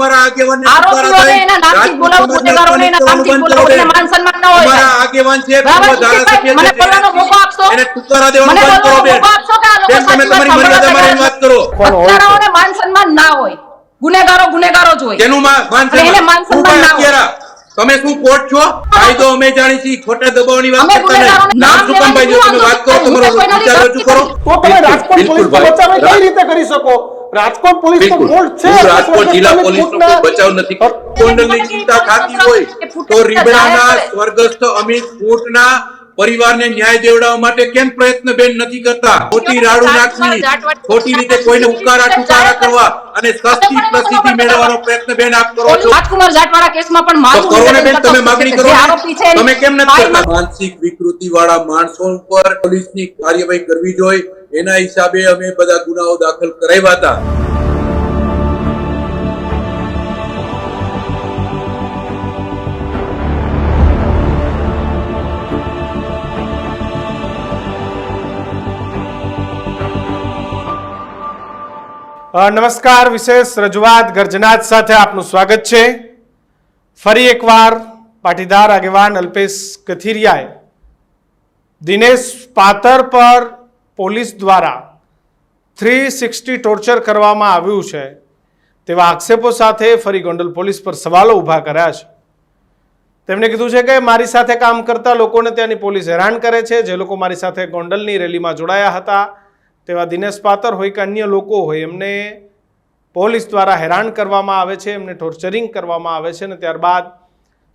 તમારા આગેવાનને આરોપીઓને એના નામથી બોલાવો, ગુનેગારોને એના નામથી બોલાવો, એટલે માન સન્માન ન હોય. તમારા આગેવાન છે, બરાબર, ધારાસભ્ય મને છે, બોલવાનો મોકો આપશો, એને ટુકારા દેવાનું મને બંધ કરો બોલવાનો બેન. મોકો આપશો કે આ લોકો બેન, તમે સાચી વાત તમારી સાંભળવા મર્યાદામાં રહીને વાત કરો. હત્યારાઓને માન સન્માન ના હોય, ગુનેગારો જ હોય. તેનું માન અને એને માન સન્માન ના હોય. તમે શું કોર્ટ છો? કાયદો અમે જાણી છીએ, ખોટા દબાવવાની વાત અમે કરતા નહીં. ગુનેગારોનું નામ નામ શું કામ ભાઈ? તમે વાત કરો, તમારો વિચાર રજૂ કરો. તો તમે રાજકોટ બિલકુલ પોલીસનો ભાઈ. બચાવ કઈ રીતે કરી શકો? રાજકોટ પોલીસ તો બિલકુલ. કોર્ટ છે. હું રાજકોટ તમે જિલ્લા પોલીસનો કોર્ટના- કોઈ બચાવ નથી. ગોંડલની ચિંતા થતી હોય તો રીબડાના સ્વર્ગસ્થ અમિત ખૂંટના પરિવારને ન્યાય દેવડાવવા માટે કેમ પ્રયત્ન બેન નથી કરતા? ખોટી રાડુ નાખવી, ખોટી રીતે કોઈને ઉકારા ટુકારા કરવા અને સસ્તી પ્રસિદ્ધિ મેળવવાનો પ્રયત્ન બેન આપ કરો છો. રાજકુમાર જાટવાળા કેસમાં પણ તો મારું કરો ને બેન, નિવેદન તમે માગણી કરો જે ને. આરોપી છે તમે કેમ નથી કરતા? માનસિક વિકૃતિ વાળા માણસો ઉપર પોલીસની કાર્યવાહી કરવી જોઈએ. એના હિસાબે અમે બધા ગુનાઓ દાખલ કરાવ્યા હતા. નમસ્કાર, વિશેષ રજૂઆત ગર્જનાથ સાથે આપનું સ્વાગત છે. ફરી એકવાર પાટીદાર આગેવાન અલ્પેશ કથિરિયાએ દિનેશ પાતર પર પોલીસ દ્વારા 360 ટોર્ચર કરવામાં આવ્યું છે તેવા આક્ષેપો સાથે ફરી ગોંડલ પોલીસ પર સવાલો ઊભા કર્યા છે. તેમણે કીધું છે કે મારી સાથે કામ કરતા લોકોને ત્યાંની પોલીસ હેરાન કરે છે. જે લોકો મારી સાથે ગોંડલની રેલીમાં જોડાયા હતા તેવા દિનેશ પાતર હોય કે અન્ય લોકો હોય, એમને પોલીસ દ્વારા હેરાન કરવામાં આવે છે, એમને ટોર્ચરિંગ કરવામાં આવે છે. અને ત્યારબાદ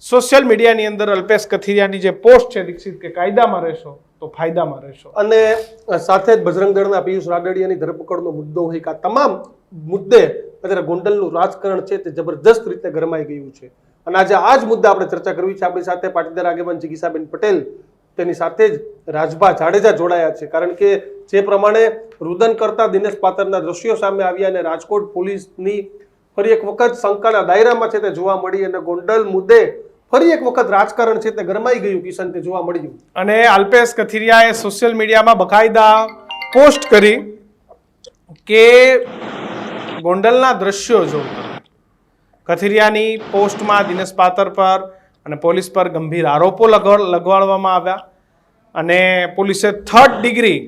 સોશિયલ મીડિયાની અંદર અલ્પેશ કથિરિયાની જે પોસ્ટ છે દીક્ષિત કે કાયદામાં રહેશો તો ફાયદામાં રહેશો, અને સાથે જ બજરંગ દળના પિયુષ રાદડિયાની ધરપકડનો મુદ્દો હોય કે આ તમામ મુદ્દે અત્યારે ગોંડલનું રાજકારણ છે તે જબરદસ્ત રીતે ગરમાઈ ગયું છે. અને આજે આ જ મુદ્દા આપણે ચર્ચા કરવી છે. આપણી સાથે પાટીદાર આગેવાન જિગીસાબેન પટેલ, તેની સાથે જ રાજભા જાડેજા જોડાયા છે. કારણ કે જે પ્રમાણે રુદન કરતા દિનેશ પાતરના દ્રશ્યો સામે આવ્યા અને રાજકોટ પોલીસની ફરી એક વખત શંકાના દાયરામાં છે તે જોવા મળી અને ગોંડલ મુદ્દે ફરી એક વખત રાજકારણ છે તે ગરમાઈ ગયું, કિશન, તે જોવા મળ્યું. અને અલ્પેશ કથિરિયાએ સોશિયલ મીડિયામાં બકાયદા પોસ્ટ કરી કે ગોંડલના દ્રશ્યો જો કથિરિયાની પોસ્ટમાં દિનેશ પાતર પર અને પોલીસ પર ગંભીર આરોપો લગાડવામાં આવ્યા અને પોલીસે 3rd ડિગ્રી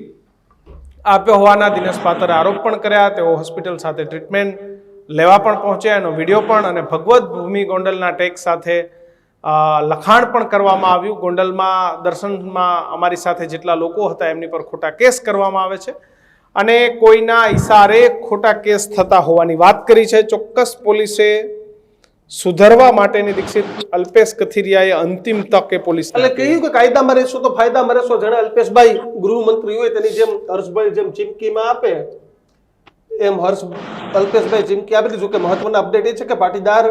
આપ્યો હોવાના દિનેશ પાતરે આરોપ પણ કર્યા. તેઓ હોસ્પિટલ સાથે ટ્રીટમેન્ટ લેવા પણ પહોંચ્યા. એનો વિડીયો પણ અને ભગવત ભૂમિ ગોંડલના ટેગ સાથે લખાણ પણ કરવામાં આવ્યું. ગોંડલમાં દર્શનમાં અમારી સાથે જેટલા લોકો હતા એમની પર ખોટા કેસ કરવામાં આવે છે અને કોઈના ઈશારે ખોટા કેસ થતા હોવાની વાત કરી છે. ચોક્કસ પોલીસે સુધારવા માટેની દીક્ષિત અલ્પેશ કથિરિયાએ અંતિમ તક એ પોલીસ એટલે કહ્યું કે કાયદામાં રહેશો તો ફાયદામાં રહેશો. જાણે અલ્પેશભાઈ ગૃહમંત્રી હોય તેની જેમ હર્ષભાઈ જેમ ચીમકીમાં આપે એમ અલ્પેશભાઈ ચીમકી આપી દીધું. કે મહત્વના અપડેટ એ છે કે પાટીદાર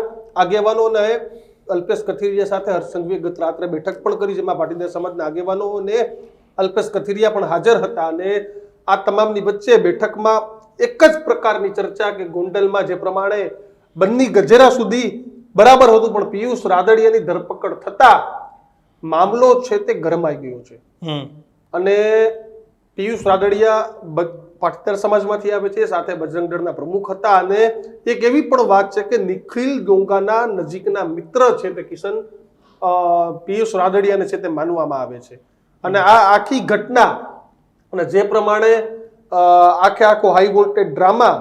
આગેવાનોને અલ્પેશ કથિરિયા સાથે હર્ષ સંઘવીએ ગત રાત્રે બેઠક પણ કરી, જેમાં પાટીદાર સમાજના આગેવાનો અને અલ્પેશ કથિરિયા પણ હાજર હતા. અને આ તમામની વચ્ચે બેઠકમાં એક જ પ્રકારની ચર્ચા કે ગોંડલમાં જે પ્રમાણે બંને ગજેરા સુધી બરાબર હતું પણ પિયુષ રાદડિયાની ધરપકડ થતા મામલો છે તે ગરમાઈ ગયો છે. અને પિયુષ રાદડિયા પાટીદાર સમાજમાંથી આવે છે, સાથે બજરંગ દળના પ્રમુખ હતા. અને એક એવી પણ વાત છે કે નિખિલ ગોંગાના નજીકના મિત્ર છે તે કિશન પિયુષ રાદડિયાને છે તે માનવામાં આવે છે. અને આ આખી ઘટના અને જે પ્રમાણે આખો હાઈ વોલ્ટેજ ડ્રામા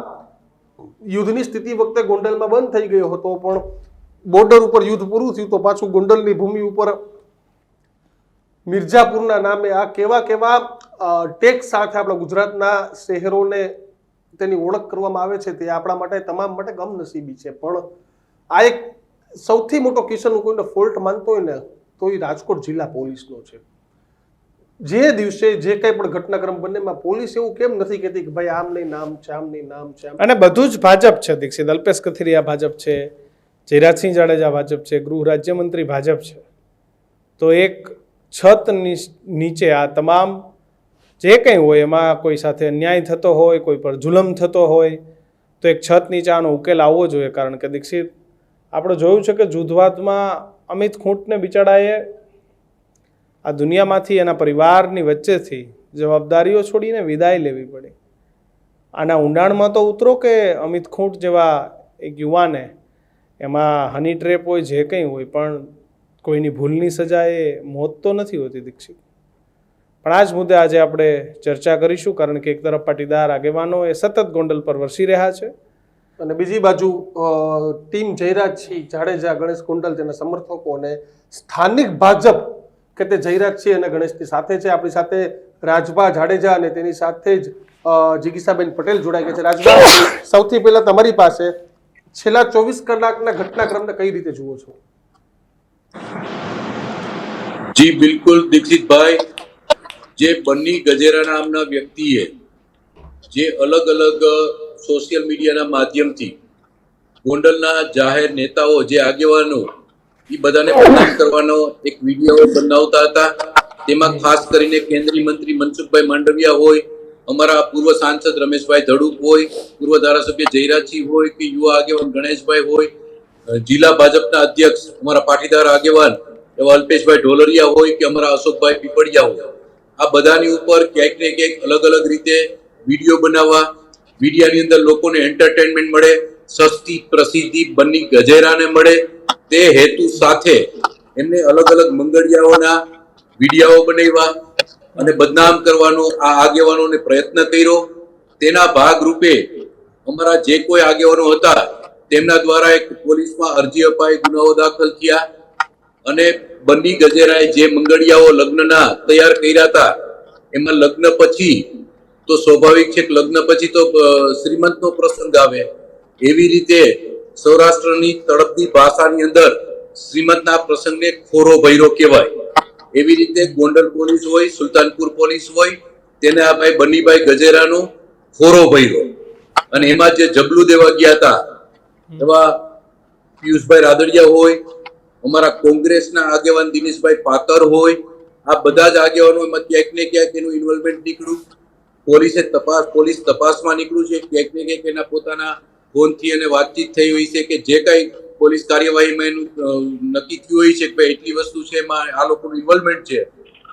યુદ્ધની સ્થિતિ વખતે ગોંડલમાં બંધ થઈ ગયો હતો, પણ બોર્ડર ઉપર યુદ્ધ પૂરું થયું તો પાછું ગોંડલની ભૂમિ ઉપર મિર્ઝાપુરના નામે આ કેવા ટેક્સ સાથે આપણા ગુજરાતના શહેરોને તેની ઓળખ કરવામાં આવે છે તે આપણા માટે તમામ માટે કમનસીબી છે. પણ આ એક સૌથી મોટો કિસ્સો હું કોઈને ફોલ્ટ માનતો હોય ને તો એ રાજકોટ જિલ્લા પોલીસનો છે. જે દિવસે જે કંઈ પણ ઘટનાક્રમ બને એમાં પોલીસ એવું કેમ નથી કહેતી કે ભાઈ આમ નહીં નામ છે, આમ નહીં નામ છે. અને બધું જ ભાજપ છે દીક્ષિત. અલ્પેશ કથિરિયા ભાજપ છે, જયરાજસિંહ જાડેજા ભાજપ છે, ગૃહ રાજ્યમંત્રી ભાજપ છે. તો એક છત નીચે આ તમામ જે કંઈ હોય એમાં કોઈ સાથે અન્યાય થતો હોય, કોઈ પર જુલમ થતો હોય તો એક છત નીચે આનો ઉકેલ આવવો જોઈએ. કારણ કે દીક્ષિત આપણે જોયું છે કે જૂથવાદમાં અમિત ખૂંટને બિચારાએ આ દુનિયામાંથી એના પરિવારની વચ્ચેથી જવાબદારીઓ છોડીને વિદાય લેવી પડી. આના ઊંડાણમાં તો ઉતરો કે અમિત ખૂંટ જેવા એક યુવાને એમાં હની ટ્રેપ હોય, જે કંઈ હોય, પણ કોઈની ભૂલની સજા એ મોત તો નથી હોતી દીક્ષિત. પણ આ જ મુદ્દે આજે આપણે ચર્ચા કરીશું, કારણ કે એક તરફ પાટીદાર આગેવાનો એ સતત ગોંડલ પર વરસી રહ્યા છે અને બીજી બાજુ ટીમ જયરાજસિંહ જાડેજા, ગણેશ કુંડલ, તેના સમર્થકો અને સ્થાનિક ભાજપ કે તે જયરાજસિંહ અને ગણેશની સાથે છે. આપણી સાથે રાજભા જાડેજા અને તેની સાથે જ જિગીસાબેન પટેલ જોડાઈ ગયા છે. રાજભા, સૌથી પહેલા તમારી પાસે છેલ્લા 24 કલાકના ઘટનાક્રમને કઈ રીતે જુઓ છો? જી બિલકુલ દીક્ષિતભાઈ, જે બન્ની ગજેરા નામના વ્યક્તિએ જે અલગ અલગ સોશિયલ મીડિયાના માધ્યમથી ગોંડલના જાહેર નેતાઓ, જે આગેવાનો, એ બધાને બદનામ કરવાનો એક વિડીયો બનાવતા હતા. તેમાં ખાસ કરીને કેન્દ્રીય મંત્રી મનસુખભાઈ માંડવિયા હોય, અમારા પૂર્વ સાંસદ રમેશભાઈ ધડુક હોય, પૂર્વ ધારાસભ્ય જયરાજસિંહ હોય કે યુવા આગેવાન ગણેશભાઈ હોય, જિલ્લા ભાજપના અધ્યક્ષ અમારા પાટીદાર આગેવાન એવા અલ્પેશભાઈ ઢોલરિયા હોય કે અમારા અશોકભાઈ પીપળિયા હોય, આ બધાની ઉપર ક્યાંક ને ક્યાંક અલગ અલગ રીતે વિડીયો બનાવવા, વિડીયાની અંદર લોકોને એન્ટરટેનમેન્ટ મળે, સસ્તી પ્રસિદ્ધિ બન્ની ગજેરાને મળે, તે હેતુ સાથે એમને અલગ અલગ મંગળિયાઓના વિડીયાઓ બનાવ્યા અને બદનામ કરવાનો આ આગેવાનોને પ્રયત્ન કર્યો. તેના ભાગરૂપે અમારા જે કોઈ આગેવાનો હતા તેમના દ્વારા એક પોલીસમાં અરજી અપાઈ, ગુનાઓ દાખલ થયા અને બન્ની ગજેરાએ જે મંગળિયાઓ લગ્નના તૈયાર કર્યા હતા, એમાં લગ્ન પછી તો સ્વાભાવિક છે કે લગ્ન પછી તો શ્રીમંતનો પ્રસંગ આવે, એવી રીતે સૌરાષ્ટ્રની તળપદી ભાષાની અંદર શ્રીમંતના પ્રસંગને ખોરો ભૈરો કહેવાય. એવી રીતે ગોંડલ પોલીસ હોય, સુલતાનપુર પોલીસ હોય, તેને આ ભાઈ બન્નીભાઈ ગજેરાનો ખોરો ભૈરો, અને એમાં જે જબલું દેવા ગયા હતા એવા પિયુષભાઈ રાદડિયા હોય, અમારા કોંગ્રેસના આગેવાન દિનેશભાઈ પાતર હોય, આ બધા જ આગેવાનો એમાં ક્યાંક ને ક્યાંક એનું ઇન્વોલ્વમેન્ટ નીકળ્યું. પોલીસ તપાસમાં નીકળ્યું છે. ક્યાંક ને ક્યાંક એના પોતાના ફોનથી અને વાતચીત થઈ હોય છે કે જે કઈ પોલીસ કાર્યવાહીમાં એનું નક્કી થયું હોય છે કે ભાઈ એટલી વસ્તુ છે, એમાં આ લોકોનું ઇન્વોલ્વમેન્ટ છે,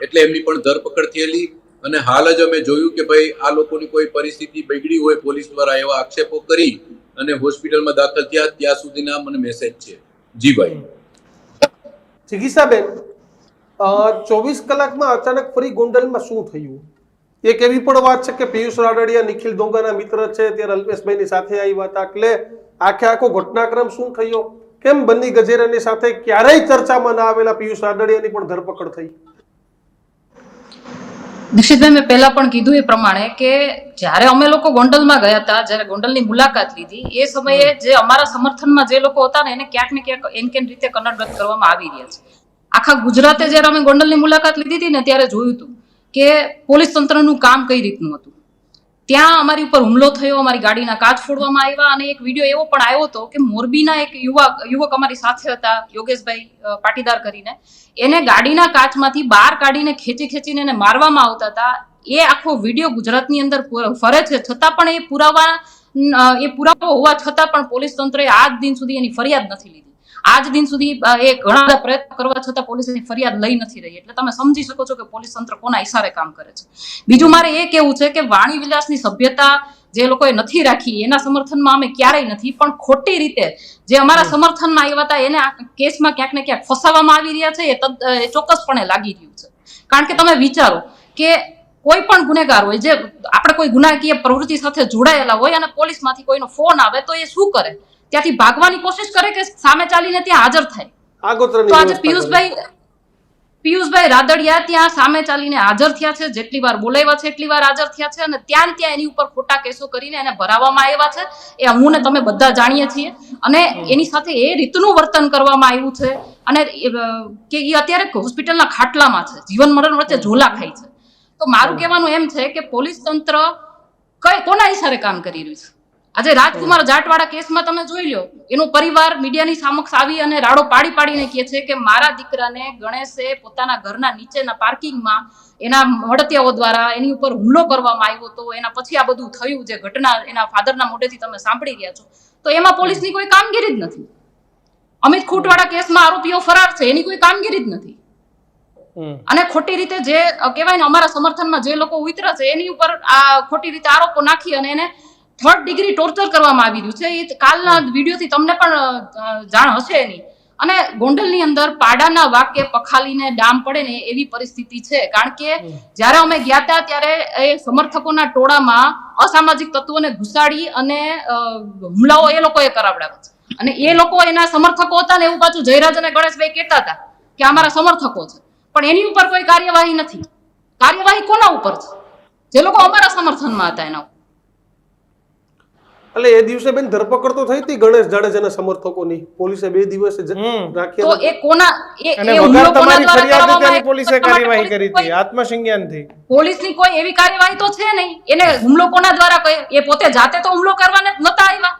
એટલે એમની પણ ધરપકડ થયેલી. અને હાલ જ અમે જોયું કે ભાઈ આ લોકોની કોઈ પરિસ્થિતિ બગડી હોય, પોલીસ દ્વારા એવા આક્ષેપો કરી અને હોસ્પિટલમાં દાખલ થયા, ત્યાં સુધીના મને મેસેજ છે. જી ભાઈ. જિગીસાબેન, 24 કલાકમાં અચાનક ફરી ગોંડલમાં શું થયું? એક એવી પણ વાત છે કે પિયુષ રાદડિયા નિખિલ ડોંગાના મિત્ર છે, ત્યારે અલ્પેશભાઈની સાથે આવ્યા હતા, એટલે આખે આખો ઘટનાક્રમ શું થયો? કેમ બન્ની ગજેરાની સાથે ક્યારેય ચર્ચામાં ના આવેલા પિયુષ રાદડિયાની પણ ધરપકડ થઈ? દીક્ષિતભાઈ, મેં પહેલા પણ કીધું એ પ્રમાણે કે જ્યારે અમે લોકો ગોંડલમાં ગયા હતા, જ્યારે ગોંડલની મુલાકાત લીધી, એ સમયે જે અમારા સમર્થનમાં જે લોકો હતા ને એને ક્યાંક ને ક્યાંક એનકેન રીતે કનડગત કરવામાં આવી રહ્યા છે. આખા ગુજરાતે જ્યારે અમે ગોંડલની મુલાકાત લીધી હતી ને ત્યારે જોયું હતું કે પોલીસ તંત્રનું કામ કઈ રીતનું હતું. ત્યાં અમારી ઉપર હુમલો થયો, અમારી ગાડીના કાચ ફોડવામાં આવ્યા, અને એક વિડીયો એવો પણ આવ્યો હતો કે મોરબીના એક યુવક અમારી સાથે હતા, યોગેશભાઈ પાટીદાર કરીને, એને ગાડીના કાચમાંથી બહાર કાઢીને ખેંચીને એને મારવામાં આવતા હતા. એ આખો વિડીયો ગુજરાતની અંદર ફરે છે, છતાં પણ એ પુરાવો હોવા છતાં પણ પોલીસ તંત્રએ આજ દિન સુધી એની ફરિયાદ નથી લીધી. આજ દિન સુધી એ ઘણા બધા પ્રયત્નો કરવા છતાં પોલીસ એની ફરિયાદ લઈ નથી રહી. એટલે તમે સમજી શકો છો કે પોલીસ તંત્ર કોના ઈશારે કામ કરે છે. બીજું મારે એ કેવું છે કે વાણી વિલાસની સભ્યતા જે લોકોએ નથી રાખી એના સમર્થનમાં અમે ક્યારેય નથી, પણ ખોટી રીતે જે અમારા સમર્થનમાં આવ્યા હતા એને આ કેસમાં ક્યાંક ને ક્યાંક ફસાવવામાં આવી રહ્યા છે, એ ચોક્કસપણે લાગી રહ્યું છે. કારણ કે તમે વિચારો કે કોઈ પણ ગુનેગાર હોય, જે આપણે કોઈ ગુનાકીય પ્રવૃત્તિ સાથે જોડાયેલા હોય, અને પોલીસમાંથી કોઈનો ફોન આવે તો એ શું કરે? ત્યાંથી ભાગવાની કોશિશ કરે કે સામે ચાલીને ત્યાં હાજર થાય? તો આજે પિયુષભાઈ રાદડિયા ત્યાં સામે ચાલીને હાજર થયા છે, જેટલી વાર બોલાવ્યા છે એટલી વાર હાજર થયા છે, અને ત્યાં એની ઉપર ખોટા કેસો કરીને એને ભરાવવામાં આવ્યા છે. એ હું ને તમે બધા જાણીએ છીએ. અને એની સાથે એ રીતનું વર્તન કરવામાં આવ્યું છે, અને કે એ અત્યારે હોસ્પિટલના ખાટલામાં છે, જીવન મરણ વચ્ચે ઝોલા ખાય છે. તો મારું કહેવાનું એમ છે કે પોલીસ તંત્ર કોના ઈશારે કામ કરી રહ્યું છે? આજે રાજકુમાર જાટવાળા કેસમાં તમે જોઈ લો, એનો પરિવાર મીડિયાની સમક્ષ આવી અને રાડો પાડીને કહે છે કે મારા દીકરાને ગણેશે પોતાના ઘરના નીચેના પાર્કિંગમાં એના મળતિયાઓ દ્વારા એની ઉપર હુમલો કરવામાં આવ્યો હતો. એના પછી આ બધું થયું, જે ઘટના એના ફાધરના મોઢેથી તમે સાંભળી રહ્યા છો. તો એમાં પોલીસની કોઈ કામગીરી જ નથી. અમિત ખૂટવાળા કેસમાં આરોપીઓ ફરાર છે, એની કોઈ કામગીરી જ નથી. અને ખોટી રીતે જે કહેવાય ને, અમારા સમર્થનમાં જે લોકો ઉતરે છે એની ઉપર આ ખોટી રીતે આરોપો નાખી અને એને 3rd ડિગ્રી ટોર્ચર કરવામાં આવી રહ્યું છે. એ કાલના વિડીયોથી તમને પણ જાણ હશે એની. અને ગોંડલની અંદર પાડાના વાકે પખાલીને ડામ પડે ને એવી પરિસ્થિતિ છે. કારણ કે જ્યારે અમે ગયા હતા ત્યારે એ સમર્થકોના ટોળામાં અસામાજિક તત્વોને ઘુસાડી અને હુમલાઓ એ લોકોએ કરાવડાવ્યા છે. અને એ લોકો એના સમર્થકો હતા ને એવું પાછું જયરાજ અને ગણેશભાઈ કહેતા હતા કે અમારા સમર્થકો છે, પણ એની ઉપર કોઈ કાર્યવાહી નથી. કાર્યવાહી કોના ઉપર છે? જે લોકો અમારા સમર્થનમાં હતા એના. એટલે એ દિવસે બેન ધરપકડ તો થઈ હતી ગણેશ જાડેજાના સમર્થકોની, પોલીસે 2 દિવસ રાખ્યા. તો એ કોના અને વગર તમારી ફરિયાદ ત્યાંની પોલીસે કાર્યવાહી કરી હતી આત્મસંજ્ઞાનથી. પોલીસની કોઈ એવી કાર્યવાહી તો છે નહીં. એને હુમલો કોના દ્વારા કર્યો? એ પોતે જાતે તો હુમલો કરવાને નતા આવ્યા.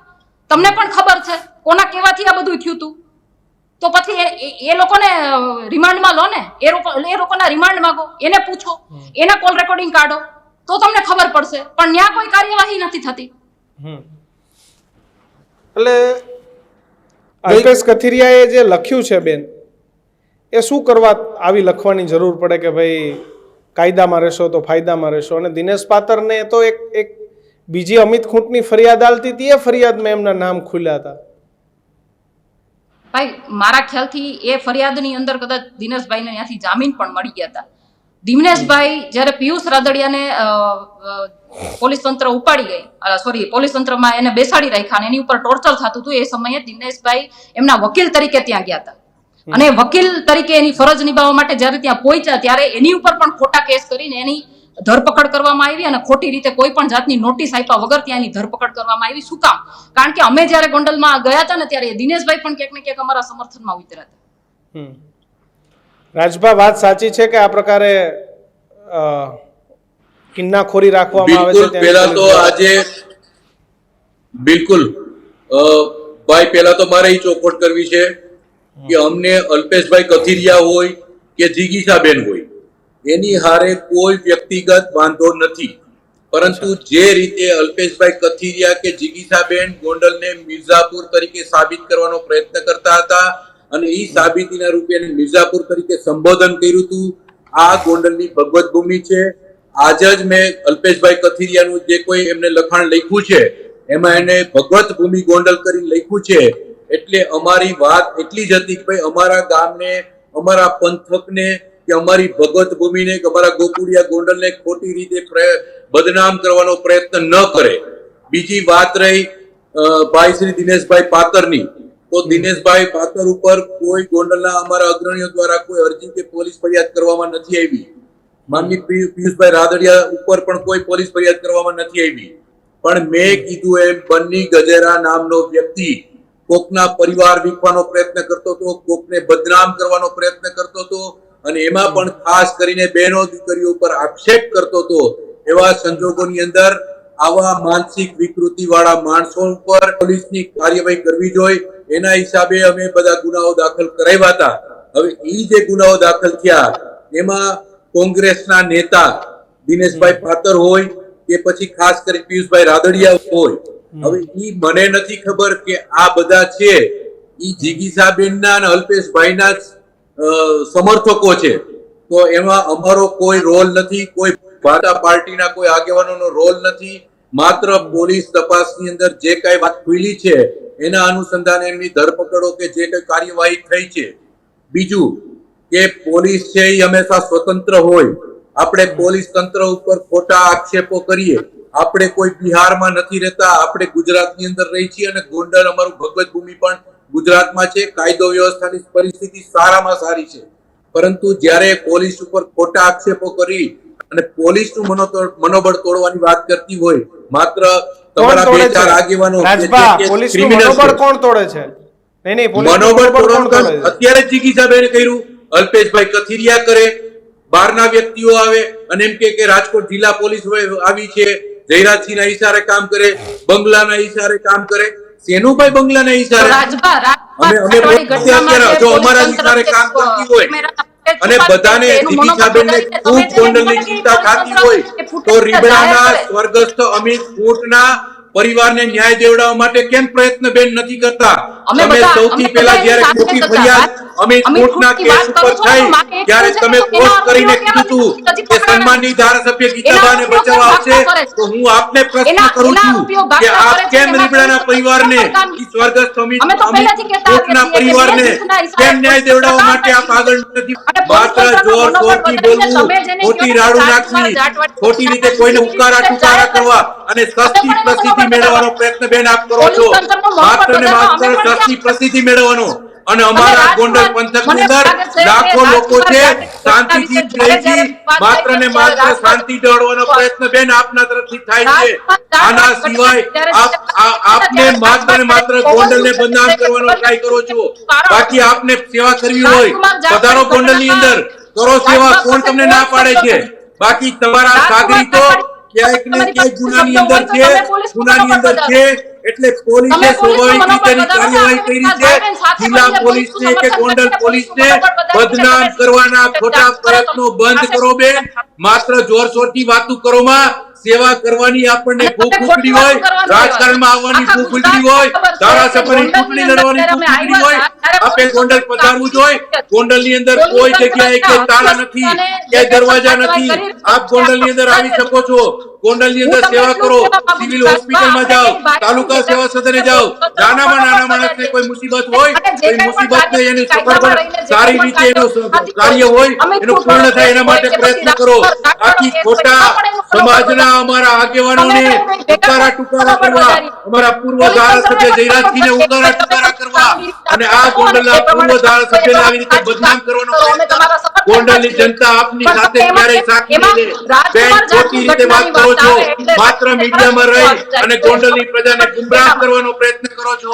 તમને પણ ખબર છે કોના કેવાથી આ બધું થયું હતું. તો પછી એ લોકોને રિમાન્ડમાં લો ને, એ લોકોના રિમાન્ડ માંગો, એને પૂછો, એના કોલ રેકોર્ડિંગ કાઢો તો તમને ખબર પડશે. પણ ત્યાં કોઈ કાર્યવાહી નથી થતી. એટલે અલ્પેશ કથિરિયાએ જે લખ્યું છે બેન, એ શું કરવા આવી લખવાની જરૂર પડે કે ભાઈ કાયદામાં રહેશો તો ફાયદામાં રહેશો? અને દિનેશ પાતરને તો એક બીજી અમિત ખૂંટની ફરિયાદ આલતી હતી, એ ફરિયાદમાં એમના નામ ખુલ્યા હતા. ભાઈ મારા ખ્યાલથી એ ફરિયાદની અંદર કદાચ દિનેશભાઈને ત્યાંથી જામીન પણ મળી ગયા હતા. દિનેશભાઈ જ્યારે પિયુષ રાદડિયાને પોલીસ તંત્ર ઉપાડી ગઈ, પોલીસ તંત્રમાં એને બેસાડી રાખ્યા અને એની ઉપર ટોર્ચર થતું હતું, એ સમયે દિનેશભાઈ એમના વકીલ તરીકે ત્યાં ગયા હતા. અને વકીલ તરીકે એની ફરજ નિભાવવા માટે જ્યારે ત્યાં પહોંચ્યા ત્યારે એની ઉપર પણ ખોટા કેસ કરીને એની ધરપકડ કરવામાં આવી અને ખોટી રીતે કોઈ પણ જાતની નોટિસ આપ્યા વગર ત્યાં એની ધરપકડ કરવામાં આવી. શું કામ? કારણ કે અમે જ્યારે ગોંડલમાં ગયા હતા ને ત્યારે દિનેશભાઈ પણ ક્યાંક ને ક્યાંક અમારા સમર્થનમાં ઉતર્યા હતા. રાજભા, વાત સાચી છે કે આ પ્રકારે કિન્નાખોરી રાખવામાં આવે છે? પહેલા તો આજે બિલકુલ ભાઈ પહેલા તો મારે ચોખવટ કરવી છે કે અમને અલ્પેશભાઈ કથિરિયા હોય કે જીગીસાબેન હોય એની હારે કોઈ વ્યક્તિગત વાંધો નથી, પરંતુ જે રીતે અલ્પેશભાઈ કથિરિયા કે જીગીસાબેન ગોંડલને મિર્ઝાપુર તરીકે સાબિત કરવાનો પ્રયત્ન કરતા હતા અને એ સાબિતીના રૂપે મિર્ઝાપુર તરીકે સંબોધન કર્યું હતું. આ ગોંડલની ભગવત ભૂમિ છે. આજે જ મેં અલ્પેશભાઈ કથિરિયાનું જે કોઈ એમને લખાણ લખ્યું છે એમાં એને ભગવત ભૂમિ ગોંડલ કરીને લખ્યું છે. એટલે અમારી વાત એટલી જ હતી કે ભાઈ અમારા ગામને, અમારા પંથકને કે અમારી ભગવત ભૂમિને કે અમારા ગોકુળિયા ગોંડલને ખોટી રીતે બદનામ કરવાનો પ્રયત્ન ન કરે. બીજી વાત રહી ભાઈ શ્રી દિનેશભાઈ પાતરની, તો દિનેશભાઈ પાતર ઉપર કોઈ ગોંડલના અમારા અગ્રણીઓ દ્વારા કોઈ અરજી કે પોલીસ ફરિયાદ કરવામાં નથી આવી. માનની પિયુષભાઈ રાદડિયા ઉપર પણ કોઈ પોલીસ ફરિયાદ કરવામાં નથી આવી. પણ મેં કીધું એમ બન્ની ગજેરા નામનો વ્યક્તિ કોકના પરિવાર વીખવાનો પ્રયત્ન કરતો હતો, કોકને બદનામ કરવાનો પ્રયત્ન કરતો હતો અને એમાં પણ ખાસ કરીને બહેનો દીકરીઓ ઉપર આક્ષેપ કરતો હતો. એવા સંજોગોની અંદર આવા માનસિક વિકૃતિ વાળા માણસો ઉપર પોલીસની કાર્યવાહી કરવી જોઈએ. એના હિસાબે અમે બધા ગુનાઓ દાખલ કરાવ્યા હતા. હવે એ જે ગુનાઓ દાખલ થયા એમાં કોંગ્રેસના નેતા દિનેશભાઈ પાતર હોય કે પછી ખાસ કરી પિયુષભાઈ રાદડિયા હોય, હવે ઈ મને નથી ખબર કે આ બધા છે ઈ જીગીસાબેનના અને અલ્પેશભાઈના સમર્થકો છે. તો એમાં અમારો કોઈ રોલ નથી, કોઈ ભાજપા પાર્ટીના કોઈ આગેવાનોનો રોલ નથી. માત્ર પોલીસ તપાસની અંદર જે કઈ વાત ખુલી છે એના અનુસંધાને એમની ધરપકડો કે જે કઈ કાર્યવાહી થઈ છે. બીજું કે પોલીસ છે એ હંમેશા સ્વતંત્ર હોય. આપણે પોલીસ તંત્ર ઉપર ખોટા આક્ષેપો કરીએ, આપણે કોઈ બિહારમાં નથી રહેતા, આપણે ગુજરાતની અંદર રહી છીએ અને ગોંડલ અમારું ભગવત ભૂમિ પણ ગુજરાતમાં છે. કાયદો વ્યવસ્થાની પરિસ્થિતિ સારામાં સારી છે, પરંતુ જ્યારે પોલીસ ઉપર ખોટા આક્ષેપો કરી અને પોલીસનું મનોબળ તોડવાની વાત કરતી હોય, માત્ર તમારા બે ચાર આગેવાનો મનોબળ કોણ તોડે છે? મનોબળ તોડવાનું અત્યારે જીગીસાબેને કર્યું, અલ્પેશભાઈ કથિરિયા કરે, બહારના વ્યક્તિઓ આવે અને એમ કે રાજકોટ જિલ્લા પોલીસ આવી છે, જયરાજસિંહના ઈશારે કામ કરે, બંગલાના ઈશારે કામ કરે. શેનું ભાઈ બંગલાના ઈશારે? જો અમારા ઈશારે કામ કરતી હોય અને બધાને જીગીસાબેનને ખૂબ ગોંડલની ચિંતા થતી હોય તો રીબડાના સ્વર્ગસ્થ અમિત ખૂંટના પરિવારને ન્યાય દેવડાવવા માટે કેમ પ્રયત્ન બેન નથી કરતા? તમે સૌથી પહેલા જ્યારે ખોટી ફરિયાદ અમિત ખૂંટના કેસ ઉપર થઈ ત્યારે તમે પોસ્ટ કરીને કીધું હતું કે સન્માનની ધારાસભ્ય ગીતાબાને બચાવવા આવશે, તો હું આપને પ્રશ્ન કરું છું કે આપ કેમ રીબડાના પરિવારને, ઈ સ્વર્ગસ્થ અમિત ખૂંટના પરિવારને કેમ ન્યાય દેવડાવવા માટે આપ આગળ નથી? માત્ર જોર જોરથી બોલવું, ખોટી રાડું નાખવી, ખોટી રીતે કોઈને ઉકારા ટુકારા કરવા અને સસ્તી પ્રસિદ્ધિ મેળવવાનો પ્રયત્ન બેન આપ કરો છો. માત્ર ને માત્ર સસ્તી પ્રસિદ્ધિ મેળવવાનો. અને અમારા ગોંડલ પંથકની અંદર લાખો લોકો છે, શાંતિથી રહી માત્ર ને માત્ર શાંતિ દોડવાનો પ્રયત્ન બેન આપના તરફથી થાય છે. આના સિવાય આપને માત્ર ને માત્ર ગોંડલને બદનામ કરવાનો ટ્રાય કરો છો. બાકી આપને સેવા કરવી હોય પધારો ગોંડલની અંદર, કરો સેવા, કોણ તમને ના પાડે છે? બાકી તમારા સાગરીતો ક્યાંક ને ક્યાંક ગુનાની અંદર છે એટલે પોલીસે સ્વાભાવિક રીતે કાર્યવાહી કરી છે. જિલ્લા પોલીસને કે ગોંડલ પોલીસને બદનામ કરવાના ખોટા પ્રયત્નો બંધ કરો બેન. માત્ર જોરશોરથી વાતો કરોમાં સેવા કરવાની આપણને ભૂખ ઉકળી હોય, રાજકારણમાં આવવાની ભૂખ ઉકળી હોય, ધારાસભ્યની ચૂંટણી લડવાની ભૂખ ઉકળી હોય, આપણે ગોંડલ પધારવું જોઈએ. ગોંડલની અંદર કોઈ જગ્યાએ કે તાળા નથી, કે દરવાજા નથી. આપ ગોંડલની અંદર આવી શકો છો. ગોંડલની અંદર સેવા કરો, સિવિલ હોસ્પિટલમાં જાઓ, તાલુકા સેવા સદને જાઓ. નાના માણસને કોઈ મુસીબત હોય, કોઈ મુસીબતને એને સફળ સારી રીતે એનો કાર્ય હોય એનો પૂર્ણ થાય એના માટે પ્રયત્ન કરો. આખી ખોટા સમાજના અમારા આગેવાનોને ઉકારા ટુકારા કરવા, અમારા પૂર્વ ધારાસભ્ય જયરાજસિંહને ઉકારા ટુકારા કરવા અને આ ગોંડલના પૂર્વ ધારાસભ્યને આવી રીતે બદનામ કરવાનો પ્રયત્ન ગોંડલની જનતા આપની સાથે ક્યારેય સાકી નહીં લે. બેન ખોટી રીતે વાત કરો છો, માત્ર મીડિયામાં રહી અને ગોંડલની પ્રજાને ગુમરાહ કરવાનો પ્રયત્ન કરો છો.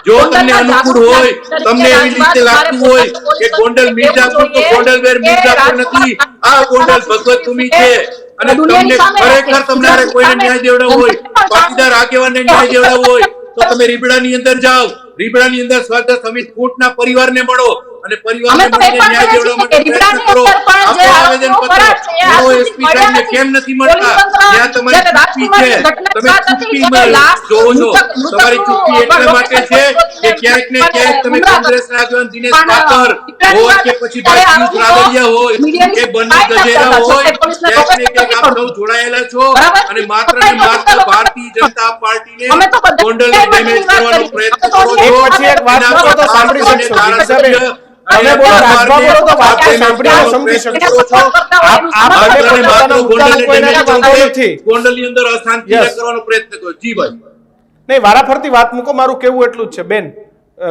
જો તમને અનુકૂળ હોય, તમને એવી રીતે લાગતું હોય કે ગોંડલ મિર્જાપુર, તો ગોંડલ વેર મિર્જાપુર નથી, આ ગોંડલ ભગવત ભૂમિ છે. અને તમને ખરેખર તમારે કોઈને ન્યાય દેવડાવવો હોય, પાટીદાર આગેવાનને ન્યાય દેવડાવવો હોય તો તમે રીબડાની અંદર જાઓ. રીબડાની અંદર સ્વર્ગસ્થ અમિત ખૂંટના પરિવારને મળો અને પરિવારને મળીને ન્યાય દેવડાવવા માટે પ્રયત્ન કરો. આપો આવેદન પત્ર. એસપી સાહેબને કેમ નથી મળતા? ત્યાં તમારી ચૂંટણી છે, તમે ચૂંટણીમાં જોવો છો. તમારી ચૂંટણી એટલા માટે છે કે ક્યાંક ને ક્યાંક તમે કોંગ્રેસના આગેવાન દિનેશ પાટર હોય કે પછી ભાઈ પિયુષ રાદડિયા હોય કે બંને ગજેરા હોય, ક્યાંક ને ક્યાંક આપ સૌ જોડાયેલા છો અને માત્ર ને માત્ર ભારતીય જનતા પાર્ટીને ગોંડલને ડેમેજ કરવાનો પ્રયત્ન કરો છો. એક પછી એક વાત કરો તો સાંભળી શકશો. દીક્ષાબેન, તમે બોલો, રાજભા બોલો તો વાત સાંભળીને સમજી શકશો. આપ ભલે પોતાના મુદ્દાનો કોઈને વાંધો નથી. ગોંડલની અંદર અશાંતિ કરવાનો પ્રયત્ન કરો. જી ભાઈ. નહીં, વારાફરતી વાત મૂકો. મારું કેવું એટલું જ છે બેન.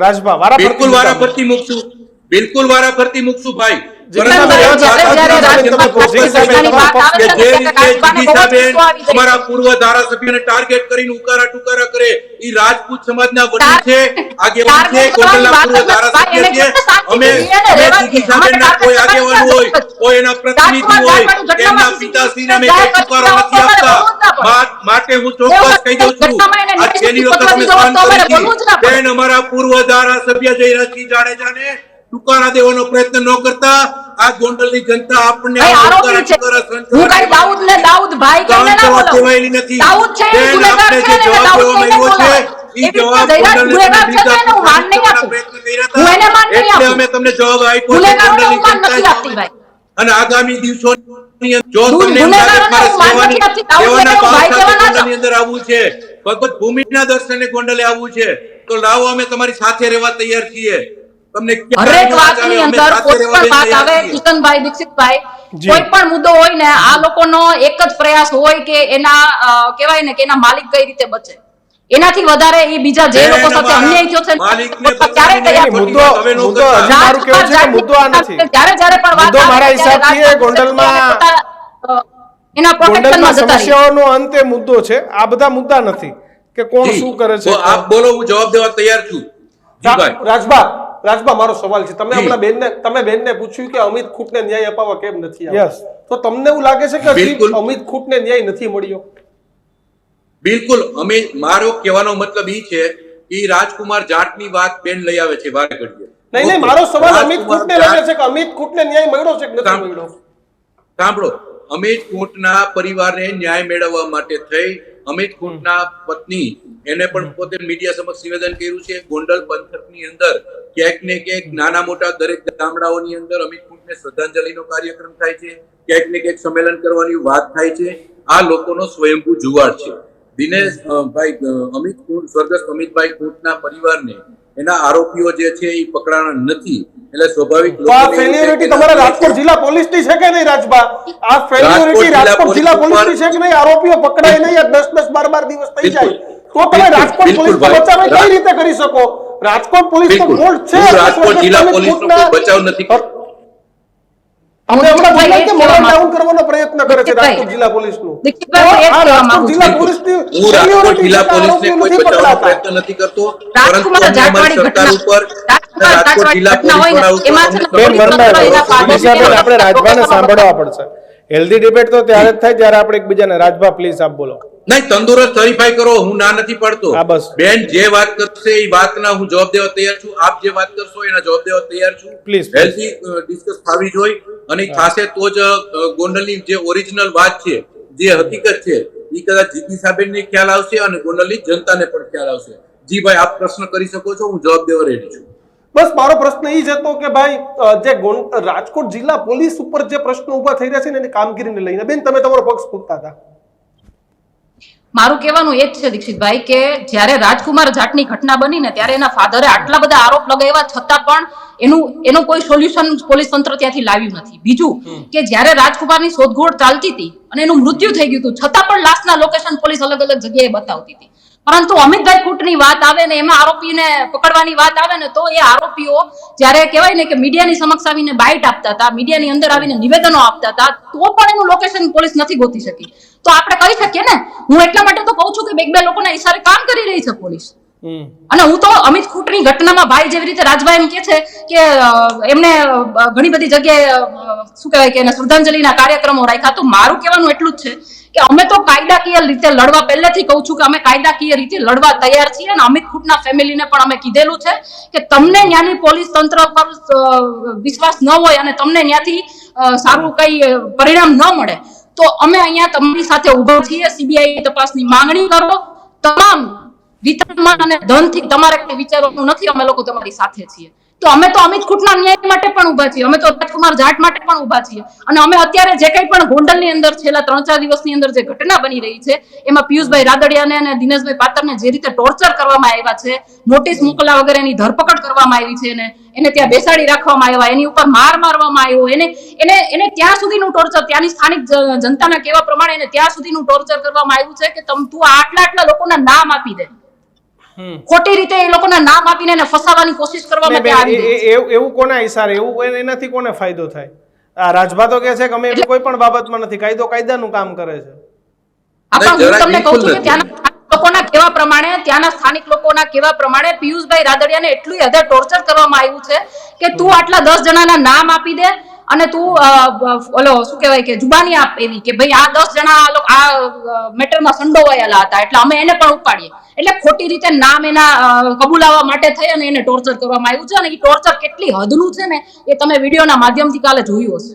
રાજભા, બિલકુલ વારાફરતી મૂકશું, બિલકુલ વારાફરતી મૂકશું ભાઈ. અમારા પૂર્વ ધારાસભ્યને ટાર્ગેટ કરીને ઉકારા ટુકારા કરે, ઈ રાજપૂત સમાજના વડીલ છે, આગેવાન છે, ગોંડલના પૂર્વ ધારાસભ્ય છે. અમે જીગીસાબેનના કોઈ આગેવાન હોય, કોઈ એના પ્રતિનિધિ હોય, એમના પિતાશ્રીને અમે કોઈ ટુકારો નથી આપતા. માટે હું ચોક્કસ કહી દઉં છું, આ છેલ્લી વખત અમે સહન કરી હતી. બેન, અમારા પૂર્વ ધારાસભ્ય જયરાજસિંહ જાડેજાને ટુકારા દેવાનો પ્રયત્ન ન કરતા. આ ગોંડલની જનતા આપણને અમે તમને જવાબ આપ્યો છે અને આગામી દિવસોની જો તમને ગોંડલની અંદર આવવું છે, ભગવત ભૂમિના દર્શને ગોંડલે આવવું છે, તો લાવો, અમે તમારી સાથે રહેવા તૈયાર છીએ. તમને હરેક વાતની અંદર કોઈ પણ વાત આવે, કિશનભાઈ, દીક્ષિતભાઈ, કોઈ પણ મુદ્દો હોય ને, આ લોકોનો એક જ પ્રયાસ હોય કે એના કહેવાય ને કે એના માલિક કઈ રીતે બચે. એનાથી વધારે એ બીજા જે લોકો સાથે અન્યાય થયો છે ત્યારે તૈયાર મુદ્દો મારું કેવું છે કે મુદ્દો આ નથી. જ્યારે પણ વાત મુદ્દો મારા હિસાબથી ગોંડલમાં એના પ્રોટેક્શનમાં જતા સમસ્યાઓનો અંત એ મુદ્દો છે. આ બધા મુદ્દા નથી કે કોણ શું કરે છે. આપ બોલો, હું જવાબ દેવા તૈયાર છું. રાજભા, મારો સવાલ છે, તમે બેનને પૂછ્યું કે અમિત ખૂંટને ન્યાય અપાવવા કેમ નથી આવ્યા, તો તમને એવું લાગે છે કે અમિત ખૂંટને ન્યાય નથી મળ્યો? બિલકુલ. મારો કહેવાનો મતલબ ઈ છે કે રાજકુમાર જાટની વાત બેન લઈ આવે છે વારે ઘડીએ. નહીં, મારો સવાલ અમિત ખૂંટને લાગે છે કે અમિત ખૂંટને ન્યાય મળ્યો છે કે નથી મળ્યો? સાંભળો, અમિત ખૂંટના પરિવારને ન્યાય મેળવવા માટે થઈ અમિત ખૂંટના પત્ની એને પણ પોતે મીડિયા સમક્ષ નિવેદન કર્યું છે. ગોંડલ પંથકની અંદર ક્યાંક ને ક્યાંક નાના મોટા દરેક ગામડાઓની અંદર અમિત ખૂંટને શ્રદ્ધાંજલિનો કાર્યક્રમ થાય છે, ક્યાંક ને ક્યાંક સંમેલન કરવાની વાત થાય છે. આ લોકોનો સ્વયંભૂ જુવાળ છે. દિનેશ ભાઈ અમિત ખૂંટ, સ્વર્ગસ્થ અમિતભાઈ ખૂંટના પરિવારને એના આરોપીઓ જે છે એ પકડાણા નથી, એટલે સ્વાભાવિક ફેલ્યુરિટી તમારા રાજકોટ જિલ્લા પોલીસની છે કે નહીં રાજભા? આ ફેલ્યુરિટી રાજકોટ જિલ્લા પોલીસની છે કે નહીં? આરોપીઓ પકડાય નહીં, 10-10, 12 દિવસ થઈ જાય તો તમે રાજકોટ પોલીસ બચાવ કઈ રીતે કરી શકો? રાજકોટ પોલીસ તો બોલ્ડ છે. રાજકોટ જિલ્લા પોલીસનો કોઈ બચાવ નથી. અમે હમણાં બોલ્યા કે મોરલ ડાઉન કરવાનો પ્રયત્ન કરે છે રાજકોટ જિલ્લા પોલીસનું. આ રાજકોટ જિલ્લા પોલીસની હું રાજકોટ જિલ્લા પોલીસને કોઈ બચાવવાનો પ્રયત્ન નથી કરતો, પરંતુ અમારી સરકાર ઉપર રાજકોટ જિલ્લા પોલીસ આપણે રાજભાને સાંભળવા પડશે. હેલ્ધી ડિબેટ તો ત્યારે જ થાય જ્યારે આપણે એકબીજાને રાજભા પ્લીઝ આપ બોલો. નહીં, તંદુરસ્ત હરીફાઈ કરો, હું ના નથી પાડતો. હા, બસ. બેન જે વાત કરશે એ વાતના હું જવાબ દેવા તૈયાર છું. આપ જે વાત કરશો એના જવાબ દેવા તૈયાર છું. Please. હેલ્ધી ડિસ્કસ થવી જોઈએ અને થાશે તો જ ગોંડલની જે ઓરિજિનલ વાત છે, જે હકીકત છે એ કદાચ જીતી સાહેબને ખ્યાલ આવશે અને ગોંડલની જનતાને પણ ખ્યાલ આવશે. જી ભાઈ, આપ પ્રશ્ન કરી શકો છો, હું જવાબ દેવા રેડી છું. બસ મારો પ્રશ્ન એ જ હતો કે ભાઈ જે રાજકોટ જિલ્લા પોલીસ ઉપર જે પ્રશ્નો ઉભા થઈ રહ્યા છે ને એની કામગીરીને લઈને બેન તમે તમારો પક્ષ મૂકતા હતા. મારું કહેવાનું એ જ છે દીક્ષિતભાઈ કે જ્યારે રાજકુમાર જાટની ઘટના બની ને ત્યારે એના ફાધરે આટલા બધા આરોપ લગાવ્યા છતાં પણ એનું કોઈ સોલ્યુશન પોલીસ તંત્ર ત્યાંથી લાવ્યું નથી. બીજું કે જ્યારે રાજકુમારની શોધખોળ ચાલતી હતી અને એનું મૃત્યુ થઈ ગયું હતું છતાં પણ લાશના લોકેશન પોલીસ અલગ અલગ જગ્યાએ બતાવતી હતી. પરંતુ અમિતભાઈ ખૂંટની વાત આવે ને એમાં આરોપીને પકડવાની વાત આવે ને તો એ આરોપીઓ જ્યારે કહેવાય ને કે મીડિયાની સમક્ષ આવીને બાઇટ આપતા હતા, મીડિયાની અંદર આવીને નિવેદનો આપતા હતા, તો પણ એનું લોકેશન પોલીસ નથી ગોતી શકી. તો આપણે કહી શકીએ ને, હું એટલા માટે તો કહું છું કે બે લોકોના ઈશારે કામ કરી રહી છે પોલીસ. અને હું તો અમિત ખૂંટની ઘટનામાં ભાઈ જેવી રીતે રાજભાઈ એમ કે છે કે એમને ઘણી બધી જગ્યાએ શું કહેવાય કે એને શ્રદ્ધાંજલિના કાર્યક્રમો રાખ્યા. તો મારું કહેવાનું એટલું જ છે કે અમે તો કાયદાકીય રીતે લડવા, પહેલેથી કહું છું કે અમે કાયદાકીય રીતે લડવા તૈયાર છીએ અને અમિત ખૂંટના ફેમિલીને પણ અમે કીધેલું છે કે તમને ત્યાંની પોલીસ તંત્ર પર વિશ્વાસ ન હોય અને તમને ત્યાંથી સારું કઈ પરિણામ ન મળે તો અમે અહીંયા તમારી સાથે ઉભા છીએ. સીબીઆઈ તપાસની માંગણી કરો, તમામ વિતરણમાં અને ધનથી તમારે કઈ વિચારવાનું નથી, અમે લોકો તમારી સાથે છીએ. તો અમે તો અમિત ખૂંટના ન્યાય માટે પણ ઉભા છીએ, અમે તો રાજકુમાર જાટ માટે પણ ઉભા છીએ. અને અમે અત્યારે જે કંઈ પણ ગોંડલની અંદર છેલ્લા 3-4 દિવસની અંદર જે ઘટના બની રહી છે એમાં પિયુષભાઈ રાદડિયાને અને દિનેશભાઈ પાતરને જે રીતે ટોર્ચર કરવામાં આવ્યા છે, નોટિસ મોકલ્યા વગર એની ધરપકડ કરવામાં આવી છે, એને ત્યાં બેસાડી રાખવામાં આવ્યા, એની ઉપર માર મારવામાં આવ્યો, એને ત્યાં સુધીનું ટોર્ચર, ત્યાંની સ્થાનિક જનતાના કહેવા પ્રમાણે એને ત્યાં સુધીનું ટોર્ચર કરવામાં આવ્યું છે કે તું આટલા લોકોના નામ આપી દે. ખોટી રીતે એ લોકોના નામ આપીને એને ફસાવવાની કોશિશ કરવામાં આવી છે. એવું કોના ઈશારે, એવું એનાથી કોને ફાયદો થાય? આ રાજભા તો કહે છે કે અમે એવી કોઈ પણ બાબતમાં નથી, કાયદો કાયદાનું કામ કરે છે. હું તમને કહું છું કે ત્યાંના લોકોના કહેવા પ્રમાણે, ત્યાંના સ્થાનિક લોકોના કહેવા પ્રમાણે પિયુષભાઈ રાદડિયાને એટલું હદે ટોર્ચર કરવામાં આવ્યું છે કે તું આટલા 10 જણાના નામ આપી દે અને તું ઓલો શું કહેવાય કે જુબાની આપ એવી કે ભાઈ આ 10 જણા આ મેટરમાં સંડોવાયેલા હતા એટલે અમે એને પણ ઉપાડીએ. એટલે ખોટી રીતે નામ એના કબૂલાવવા માટે થઈ અને એને ટોર્ચર કરવામાં આવ્યું છે. અને એ ટોર્ચર કેટલી હદનું છે ને એ તમે વિડીયોના માધ્યમથી કાલે જોયું હશે.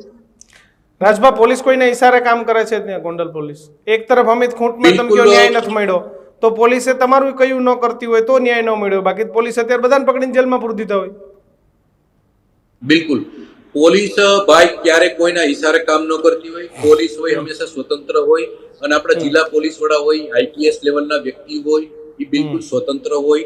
રાજભા, પોલીસ કોઈના ઈશારે કામ કરે છે ત્યાં ગોંડલ પોલીસ? એક તરફ અમિત ખૂંટમાં તમે કહો ન્યાય નથી મળ્યો તો પોલીસે તમારું કયું ન કરતી હોય તો ન્યાય ન મળ્યો, બાકી પોલીસ અત્યારે બધાને પકડીને જેલમાં પૂરી દીધા હોય. બિલકુલ, પોલીસ ભાઈ ક્યારે કોઈના ઈશારે કામ ન કરતી હોય. પોલીસ હોય હંમેશા સ્વતંત્ર હોય અને આપણા જિલ્લા પોલીસ વડા હોય, આઈપીએસ લેવલના વ્યક્તિ હોય, એ બિલકુલ સ્વતંત્ર હોય.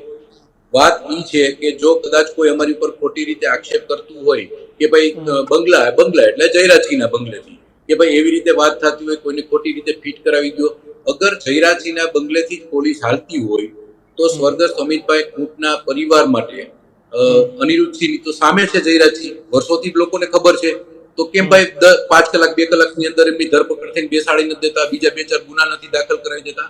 વાત એ છે કે જો કદાચ કોઈ અમારી ઉપર ખોટી રીતે આક્ષેપ કરતું હોય કે ભાઈ બંગલા એટલે જયરાજસિંહના બંગલેથી કે ભાઈ એવી રીતે વાત થતી હોય, કોઈને ખોટી રીતે ફિટ કરાવી દો, અગર જયરાજસિંહના બંગલેથી જ પોલીસ હાલતી હોય તો સ્વર્ગસ્થ અમિતભાઈ ખૂંટના પરિવાર માટે અનિરુદ્ધસિંહની તો સામે છે જયરાજસિંહ, વર્ષોથી લોકોને ખબર છે. તો કેમ ભાઈ 5 કલાક 2 કલાકની અંદર એમની ધરપકડ થઈને બેસાડી નથી દેતા, બીજા 2-4 ગુના નથી દાખલ કરાવી દેતા?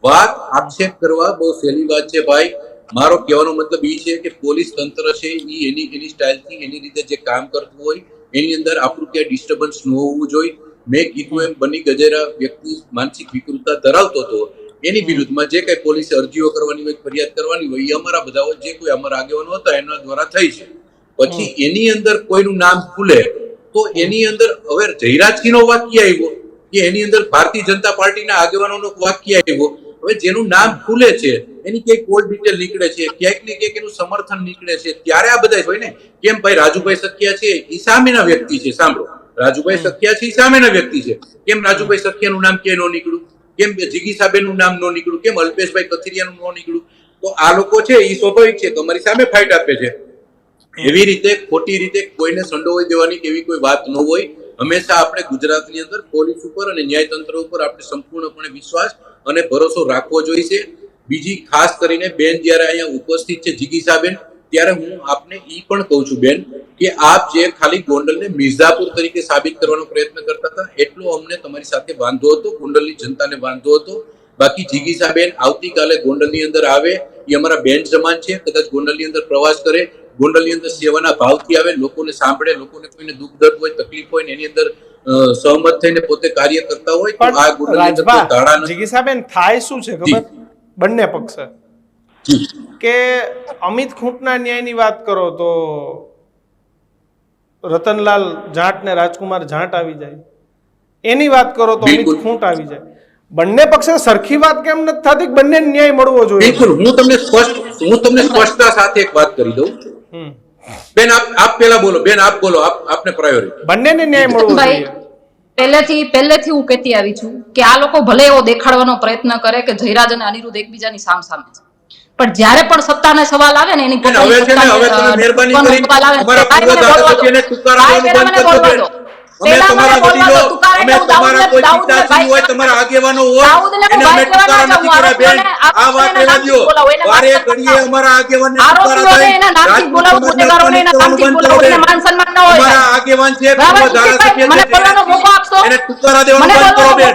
વાત આક્ષેપ કરવા બહુ સહેલી વાત છે ભાઈ. મારો કહેવાનો મતલબ એ છે કે પોલીસ તંત્ર છે એ એની સ્ટાઇલથી એની રીતે જે કામ કરતું હોય એની અંદર આપણું ક્યાંય ડિસ્ટર્બન્સ ન હોવું જોઈએ. મેં કીધું એમ બની ગજેરા વ્યક્તિ માનસિક વિકૃતતા ધરાવતો હતો, એની વિરુદ્ધમાં જે કઈ પોલીસે અરજીઓ કરવાની હોય, ફરિયાદ કરવાની હોય, એ અમારા બધા જે કોઈ અમારા આગેવાનો હતા એના દ્વારા થઈ છે. પછી એની અંદર કોઈનું નામ ખુલે તો એની અંદર હવે જયરાજસિંહનો વાત ક્યાં આવ્યો? કે એની અંદર ભારતીય જનતા પાર્ટીના આગેવાનોનો વાક્ય આવ્યો. હવે જેનું નામ ખુલે છે એની ક્યાંક કોલ ડિટેલ નીકળે છે, ક્યાંક ને ક્યાંક એનું સમર્થન નીકળે છે, ત્યારે આ બધા હોય ને. કેમ ભાઈ રાજુભાઈ સખિયા છે એ સામેના વ્યક્તિ છે, સાંભળો, રાજુભાઈ સખિયા છે એ સામેના વ્યક્તિ છે. કેમ રાજુભાઈ સખિયાનું નામ ક્યાંય ન નીકળ્યું? કેમ જિગીસાબેનનું નામ ન નીકળ્યું? કેમ અલ્પેશભાઈ કથિરિયાનું ન નીકળ્યું? તો આ લોકો છે એ સ્વાભાવિક છે તમારી સામે ફાઇટ આપે છે. એવી રીતે ખોટી રીતે કોઈને સંડોવાઈ દેવાની કેવી કોઈ વાત ન હોય. હંમેશા આપણે ગુજરાતની અંદર પોલીસ ઉપર અને ન્યાયતંત્ર ઉપર આપણે સંપૂર્ણપણે વિશ્વાસ અને ભરોસો રાખવો જોઈએ. બીજી ખાસ કરીને બેન જ્યારે અહીંયા ઉપસ્થિત છે જિગીસાબેન, ત્યારે હું આપને ઈ પણ કહું છું બેન કે આપ જે ખાલી ગોંડલને મિર્ઝાપુર તરીકે સાબિત કરવાનો પ્રયત્ન કરતા હતા એટલો અમને તમારી સાથે વાંધો હતો, ગોંડલની જનતાને વાંધો હતો. બાકી જિગીસાબેન આવતીકાલે ગોંડલની અંદર આવે એ અમારા બેન સમાન છે. કદાચ ગોંડલની અંદર પ્રવાસ કરે, ગોંડલની અંદર સેવાના ભાવથી આવે, લોકોને સાંભળે, લોકોને કોઈને દુઃખ દર્દ હોય, તકલીફ હોય ને એની અંદર સહમત થઈને પોતે કાર્ય કરતા હોય તો આ ગોંડલની અંદર કોઈ ધારણા નથી. જિગીસાબેન થાય શું છે ખબર? બંને પક્ષે કે અમિત ખૂંટના ન્યાયની વાત કરો તો રતનલાલ જાટ ને રાજકુમાર જાટ આવી જાય, એની વાત કરો તો અમિત ખૂંટ આવી જાય. બંને પક્ષે સરખી વાત કેમ નથી થતી? બંને ન્યાય મળવો જોઈએ. બિલકુલ, હું તમને સ્પષ્ટતા સાથે એક વાત કરી દઉં. બેન આપ પેલા બોલો, બેન આપ બોલો, આપને પ્રાયોરિટી. બંનેને ન્યાય મળવો જોઈએ. પહેલેથી હું કહેતી આવી છું કે આ લોકો ભલે એવો દેખાડવાનો પ્રયત્ન કરે કે જયરાજ અને અનિરુદ્ધ એકબીજાની સામસામે છે, પણ જ્યારે પણ સત્તાને સવાલ આવે ને એની હવે છે ને હવે તમે મહેરબાની કરીને અમારા પૂર્વ ધારાસભ્યને તુકારા દેવાનું બંધ કરજો બેન. અમે તમારા વડીલો, અમે તમારા કોઈ પિતાશ્રી હોય, તમારા આગેવાનો હોય, એને અમે તુકારા નથી કર્યા બેન. આ વાત રહેવા દ્યો. વારે ઘડીએ અમારા આગેવાનને તુકારા થાય, અમારા આગેવાન છે, પૂર્વ ધારાસભ્ય છે, એને તુકારા દેવાનું બંધ કરો બેન.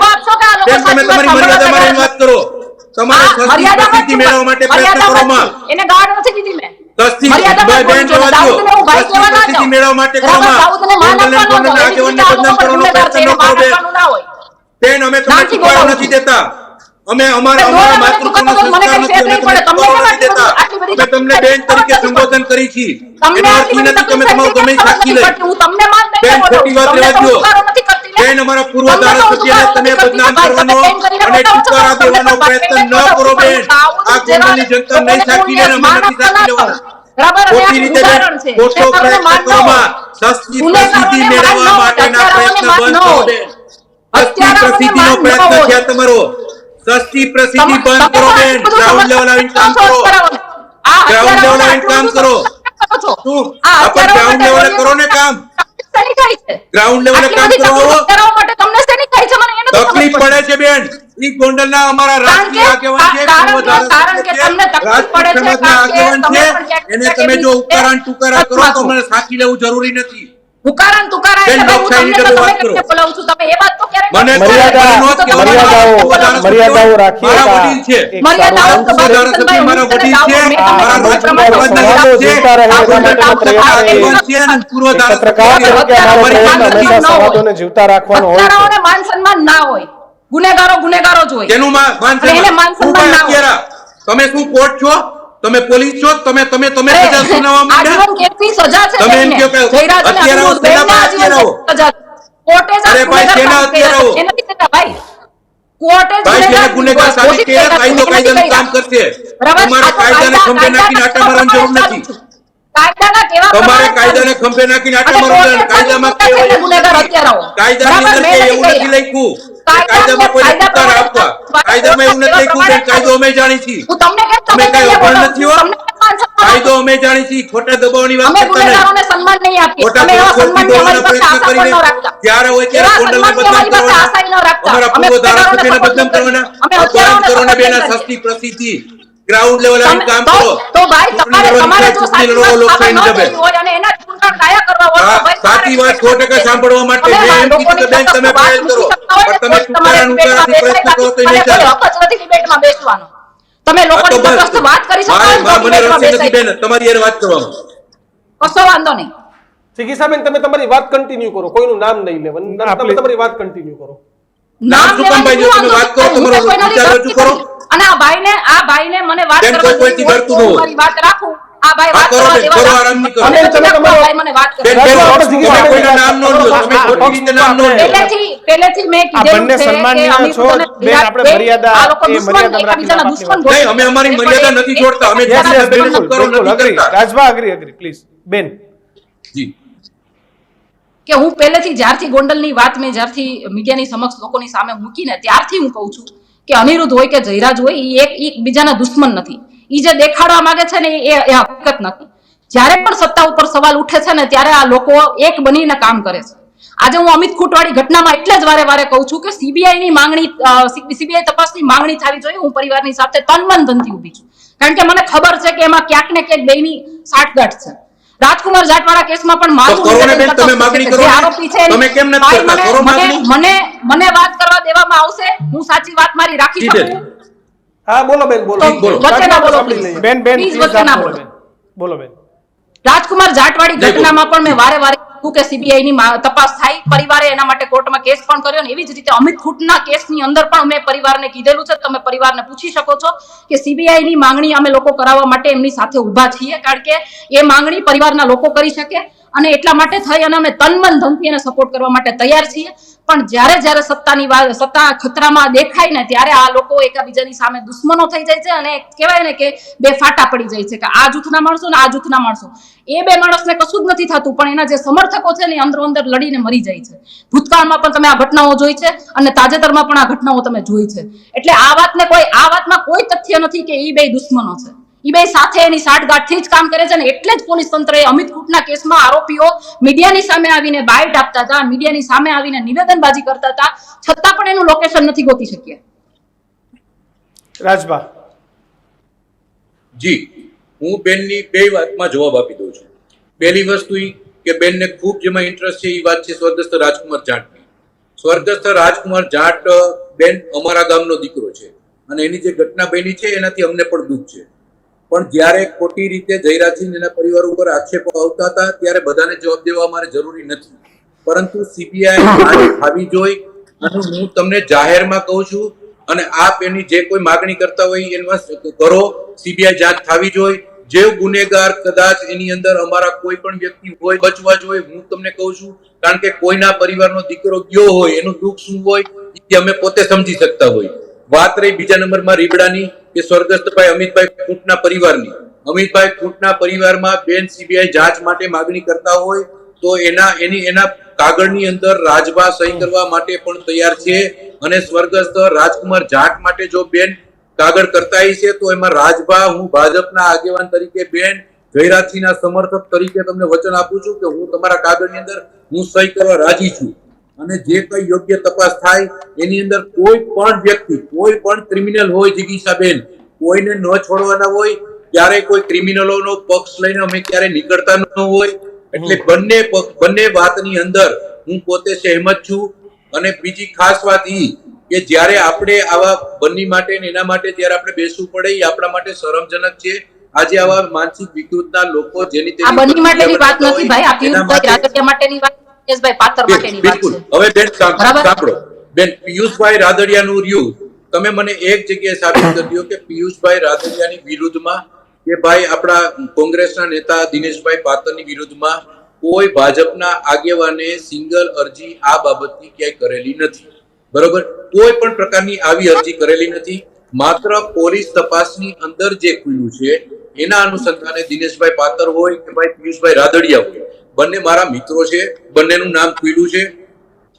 બેન તમે તમારી મર્યાદામાં રહીને વાત કરો. તમારે પ્રસિદ્ધિ મેળવવા માટે પ્રયત્ન કરો માં. એને ગાળ નથી દીધી મેં. અમે અમારા માતૃત્વનો સંસ્કાર નથી, અમે તમને તુકારો નથી દેતા. અમે તમને બેન તરીકે સંબોધન કરી છે. એનો અર્થ ઈ નથી તમે તમારું ગમે સાચી લઈ. બેન ખોટી વાત રહેવા દ્યો. બેન અમારા પૂર્વ ધારાસભ્યને તમે બદનામ કરવાનો અને તુકારા દેવાનો પ્રયત્ન ન કરો બેન. આ ગોંડલની જનતા નહીં સાચી લે, અમે નથી સાચી લેવાના. ખોટી રીતે બેન ખોટો પ્રયત્ન કરવામાં સસ્તી પ્રસિદ્ધિ મેળવવા માટેના પ્રયત્ન બંધ કરો બેન. સસ્તી પ્રસિદ્ધિનો પ્રયત્ન છે તમારો. સસ્તી પ્રસિદ્ધિ બંધ કરો બેન. ગ્રાઉન્ડ લેવલ આવીને કામ કરો. ગ્રાઉન્ડ લેવલ આવીને કામ કરો. શું આપણે ગ્રાઉન્ડ લેવલે કરો ને કામ? ગ્રાઉન્ડ લેવલે કામ કરો. તકલીફ પડે છે બેન. ઈ ગોંડલના અમારા રાજકીય આગેવાન છે, પૂર્વ ધારાસભ્ય છે, રાજપૂત સમાજના આગેવાન છે. એને તમે જો ઉકારા ટુકારા કરો તો મને સાચી લેવું જરૂરી નથી. ઉકારા તુકારા બેન, એટલે હું લોકશાહીની તમને તમે વાત ગમે કરો. રીતે બોલાવું છું, તમે એ વાત તો ક્યારે મને કરો? મર્યાદાઓ રાખીએ. મારા વડીલ છે. મર્યાદાઓ તો પૂર્વ ધારાસભ્ય મારા વડીલ છે, મારા રાજકીય સમાજના સંવાદો છે, જીવતા રહે આ એટલા માટે ગોંડલના પ્રયાસ આગેવાન છે અને પૂર્વ પત્રકાર ધારાસભ્ય તરીકે અમારો અમારી પ્રયત્ન પાસે હંમેશા ન હોય. સંવાદોને જીવતા રાખવાનો હોય છે. હત્યારાઓને માન સન્માન ના હોય, ગુનેગારો ગુનેગારો જ હોય. તેનું માન અને એને માન સન્માન. સન્માન ના હોય. હત્યારા. તમે શું કોર્ટ છો? તમે પોલીસ છો? તમે સજા સુનાવવા માંડ્યા? આજીવન કેદની સજા છે તમે એમ તેમને. કહો કે જયરાજ અને હત્યારાઓ અનિરુદ્ધ બેનને સેનામાં આજીવન હત્યારાઓ. સજા. કોર્ટે જ આ અરે ભાઈ, ગુનેગાર સેના સાબિત કર્યા હત્યારાઓ. છે. એને નથી કહેતા ભાઈ. કોર્ટે જ ભાઈ જેને ગુનેગાર સાબિત ઘોષિત કર્યા, કર્યા છે. કાયદો એને નથી કાયદાનું કામ કર્યા. કરશે. બરાબર? તમારે આ તો કાયદાને ખંભે નાખીને આટા મારવાની જરૂર કાયદાના નથી. કાયદાના કેવા તમારે પ્રમાણે કાયદાને ખંભે નાખીને આટા અને મારવાનું. કોર્ટે કાયદામાં સાબિત કર્યા છે કેવું ગુનેગાર નથી. હત્યારાઓ. કાયદાની બરાબર? અંદર મેં કે નથી એવું નથી કહ્યા. લખ્યું. કાયદામાં કોઈને તુકાર આપવા. કાયદામાં એવું નથી લખ્યું બેન. કાયદો અમે જાણી છીએ. હું તમને કેમ અમે તમે કઈ બોલો? અભણ નથી હો. તમને કેમ માન સન્માન કાયદો અમે જાણી છીએ. ખોટા દબાવની વાત અમે કરતા નહીં. ગુનેગારોને સન્માન નહીં આપીએ. ખોટા અમે એવા ખોટી સન્માનની દબાવવાનો અમારી પાસે પ્રયત્ન આશા પણ કરીને ન રાખતા. જ્યારે હોય ત્યારે એવા ગોંડલને સન્માનની બદનામ અમારી પાસે કરવાના. આશા ન રાખતા. અમારા અમે પૂર્વ ધારાસભ્યને હત્યારાઓને બદનામ કરવાના. અમે આ બંધ કરો ને બેન. આ હત્યારાઓને સસ્તી પ્રસિદ્ધિ. ગ્રાઉન્ડ લેવલ આવીને કામ તો- કરો. તો ભાઈ તમારે જો સાચી વાત લોકશાહી ન જબે. થઈ હોય અને એના જ ગુણગાન ગાયા કરવા હોય તો ભાઈ સાચી વાત 100% સાંભળવા માટે તમે મેં એમ કીધું કે બેન તમે વાત પ્રયત્ન કરો. મૂકી શકતા હોય પણ ને તમે તો તમારે તુકારા ડિબેટમાં નુકારાથી પ્રયત્ન કરો તો નહીં બેસાય. ચાલે. અને કોઈ હક જ નથી ડિબેટમાં બેસવાનો. તમે આ તો લોકોની બસ. તટસ્થ વાત કરી શકો મારે- છો મને ડિબેટમાં રસ નથી બેસાય. બેન તમારી યાર વાત કરવામાં. કશો વાંધો નહીં. ચિકિત્સાબેન તમે તમારી વાત કન્ટિન્યુ કરો, કોઈનું નામ નહીં લેવાનું. તમે તમારી વાત કન્ટિન્યુ કરો. નામ શું કામ ભાઈ? જો તમે વાત કરો તમારો વિચાર રજૂ કરો. અને આ ભાઈને મને વાત બેન, કરવા કોઈથી દેવી હોય ડરતું તો ન હું હોય. મારી વાત રાખું. આ ભાઈ આ વાત કરો કરવા બેન, દેવા કરો રાખો. આરામથી કરો. અને તમે તમારી વાત ત્યારે મને વાત બેન, કરી. તમે કોઈના નામ ન લો, તમે ખોટી રીતે નામ ન લો. પહેલેથી મેં આ બંને કીધેલું છે કે સન્માનીય અમીર છો. અને બેન, આપણે બેન, મર્યાદા- આ લોકો એ દુશ્મન, મર્યાદા એકબીજાના રાખીને દુશ્મન આપની નહીં, અમે અમારી મર્યાદા નથી જોડતા. અમે Yes, yes, બિલકુલ કરો બિલકુલ નથી અગ્રી. કરતા. રાજભા અગ્રી પ્લીઝ બેન. જી કે હું પહેલેથી જ્યારથી ગોંડલની વાત મેં જ્યારથી મીડિયાની સમક્ષ લોકોની સામે મૂકીને ત્યારથી હું કહું છું કે અનિરુદ્ધ હોય કે જયરાજ હોય એ એકબીજાના દુશ્મન નથી. એ જે દેખાડવા માંગે છે ને એ હકીકત નથી. જ્યારે પણ સત્તા ઉપર સવાલ ઉઠે છે ને ત્યારે આ લોકો એક બનીને કામ કરે છે. આજે હું અમિત ખૂંટવાળી ઘટનામાં એટલે જ વારે કહું છું કે સીબીઆઈ તપાસની માંગણી થવી જોઈએ. હું પરિવારની સાથે તન ધનથી ઊભી છું, કારણ કે મને ખબર છે કે એમાં ક્યાંક ને ક્યાંક બેયની સાઠગાંઠ છે. રાજકુમાર જાટવાળા કેસમાં પણ મારું તો કરો ને બેન, તમે માગણી કરો જે ને. આરોપી છે તમે કેમ નથી ભાઈ, કરતા? કરો માગણી. મને વાત કરવા દેવામાં આવશે, હું સાચી વાત મારી રાખી જી બેન. શકું. હા બોલો બેન બોલો તો બોલો. વચ્ચે ના બોલો, સાંભળી please. લઈએ. બેન Please, વચ્ચે ના બોલો. બોલો બેન. રાજકુમાર જાટવાળી જય બોલો. ઘટનામાં પણ મેં વારે કીધું કે સીબીઆઈ ની તપાસ થાય. પરિવારે એના માટે કોર્ટમાં કેસ પણ કર્યો ને એવી જ રીતે અમિત ખૂંટના કેસની અંદર પણ મેં પરિવારને કીધેલું છે. તમે પરિવારને પૂછી શકો છો કે સીબીઆઈ ની માંગણી અમે લોકો કરાવવા માટે એમની સાથે ઊભા છીએ, કારણ કે એ માંગણી પરિવારના લોકો કરી શકે અને એટલા માટે થઈ અને અમે તન ધનથી એને સપોર્ટ કરવા માટે તૈયાર છીએ. પણ જ્યારે સત્તા ખતરામાં દેખાય ને ત્યારે આ લોકો એકબીજાની સામે દુશ્મનો થઈ જાય છે અને કહેવાય ને કે બે ફાટા પડી જાય છે કે આ જૂથના માણસો ને આ જૂથના માણસો. એ બે માણસને કશું જ નથી થતું, પણ એના જે સમર્થકો છે ને એ અંદરો અંદર લડીને મરી જાય છે. ભૂતકાળમાં પણ તમે આ ઘટનાઓ જોઈ છે અને તાજેતરમાં પણ આ ઘટનાઓ તમે જોઈ છે. એટલે આ વાતમાં કોઈ તથ્ય નથી કે એ બે દુશ્મનો છે. એ બે સાથે એની સાઠગાંઠથી જ કામ કરે છે ને એટલે જ પોલીસ તંત્રએ અમિત ખૂંટના કેસમાં આરોપીઓ મીડિયાની સામે આવીને બાઇટ આપતા હતા, મીડિયાની સામે આવીને નિવેદનબાજી કરતા હતા, છતાં પણ એનું લોકેશન નથી ગોતી શક્યા. રાજભા. જી, હું બેનની બે વાતમાં જવાબ આપી દઉં છું. પહેલી વસ્તુ ઈ કે બેનને ખૂબ જેમાં ઇન્ટરેસ્ટ છે એ વાત છે સ્વર્ગસ્થ રાજકુમાર જાટની. સ્વર્ગસ્થ રાજકુમાર જાટ બેન અમારા ગામનો દીકરો છે અને એની જે ઘટના બની છે એનાથી અમને પણ દુઃખ છે. પણ જ્યારે ખોટી રીતે જયરાજસિંહ એના પરિવાર ઉપર આક્ષેપો આવતા હતા ત્યારે બધાને જવાબ દેવા અમારે જરૂરી નથી, પરંતુ સીબીઆઈ આને ખાવી જોઈ અને હું તમને જાહેરમાં કહું છું અને આપ એની જે કોઈ માગણી કરતા હોય એમાં કરો. સીબીઆઈ જાંચ થવી જોઈએ. જે ગુનેગાર કદાચ એની અંદર અમારા કોઈ પણ વ્યક્તિ હોય બચવા જોઈએ. હું તમને કહું છું, કારણ કે કોઈના પરિવારનો દીકરો ગયો હોય એનું દુઃખ શું હોય એ અમે પોતે સમજી શકતા હોય. વાત રહી બીજા નંબરમાં રીબડાની કે સ્વર્ગસ્થભાઈ અમિતભાઈ ખૂંટના પરિવારની. અમિતભાઈ ખૂંટના પરિવારમાં બેન સીબીઆઈ જાંચ માટે માગણી કરતા હોય તો એના કાગળની અંદર રાજભા સહી કરવા માટે પણ તૈયાર છે અને સ્વર્ગસ્થ રાજકુમાર જાટ માટે જો બેન કાગળ કરતા છે તો એમાં રાજભા હું ભાજપના આગેવાન તરીકે બેન જયરાજસિંહના સમર્થક તરીકે તમને વચન આપું છું કે હું તમારા કાગળની અંદર હું સહી કરવા રાજી છું અને જે કઈ યોગ્ય તપાસ થાય એની અંદર કોઈ પણ વ્યક્તિ કોઈ પણ ક્રિમિનલ હોય જિગીશાબેન કોઈને ન છોડવાના હોય. ક્યારેય કોઈ ક્રિમિનલોનો પક્ષ લઈને અમે ક્યારે નીકળતા ન હોય. એટલે બંને વાતની અંદર હું પોતે સહેમત છું. અને બીજી ખાસ વાત ઈ કે જ્યારે આપણે આવા બંને માટે ને એના માટે જ્યારે આપણે બેસવું પડે એ આપણા માટે શરમજનક છે. આજે આવા માનસિક વિકૃતના લોકો જેની આ બંને માટેની વાત નથી ભાઈ, આ પિયુષભાઈ રાદડિયા માટેની વાત, પિયુષભાઈ પાત્ર માટેની વાત બિલકુલ. છે. હવે બેન બરાબર? સાંભળો બેન, પિયુષભાઈ રાદડિયાનું રહ્યું, તમે મને એક જગ્યાએ સાબિત કરી દો કે પિયુષભાઈ રાદડિયાની વિરુદ્ધમાં કે ભાઈ આપણા કોંગ્રેસના નેતા દિનેશભાઈ પાતરની વિરુદ્ધમાં કોઈ ભાજપના આગેવાને સિંગલ અરજી આ બાબતની ક્યાંય કરેલી નથી. બરોબર? કોઈ પણ પ્રકારની આવી અરજી કરેલી નથી. માત્ર પોલીસ તપાસની અંદર જે ખુલ્યું છે એના અનુસંધાને દિનેશભાઈ પાતર હોય કે ભાઈ પિયુષભાઈ રાદડિયા હોય, બંને મારા મિત્રો છે, બંનેનું નામ ખુલ્યું છે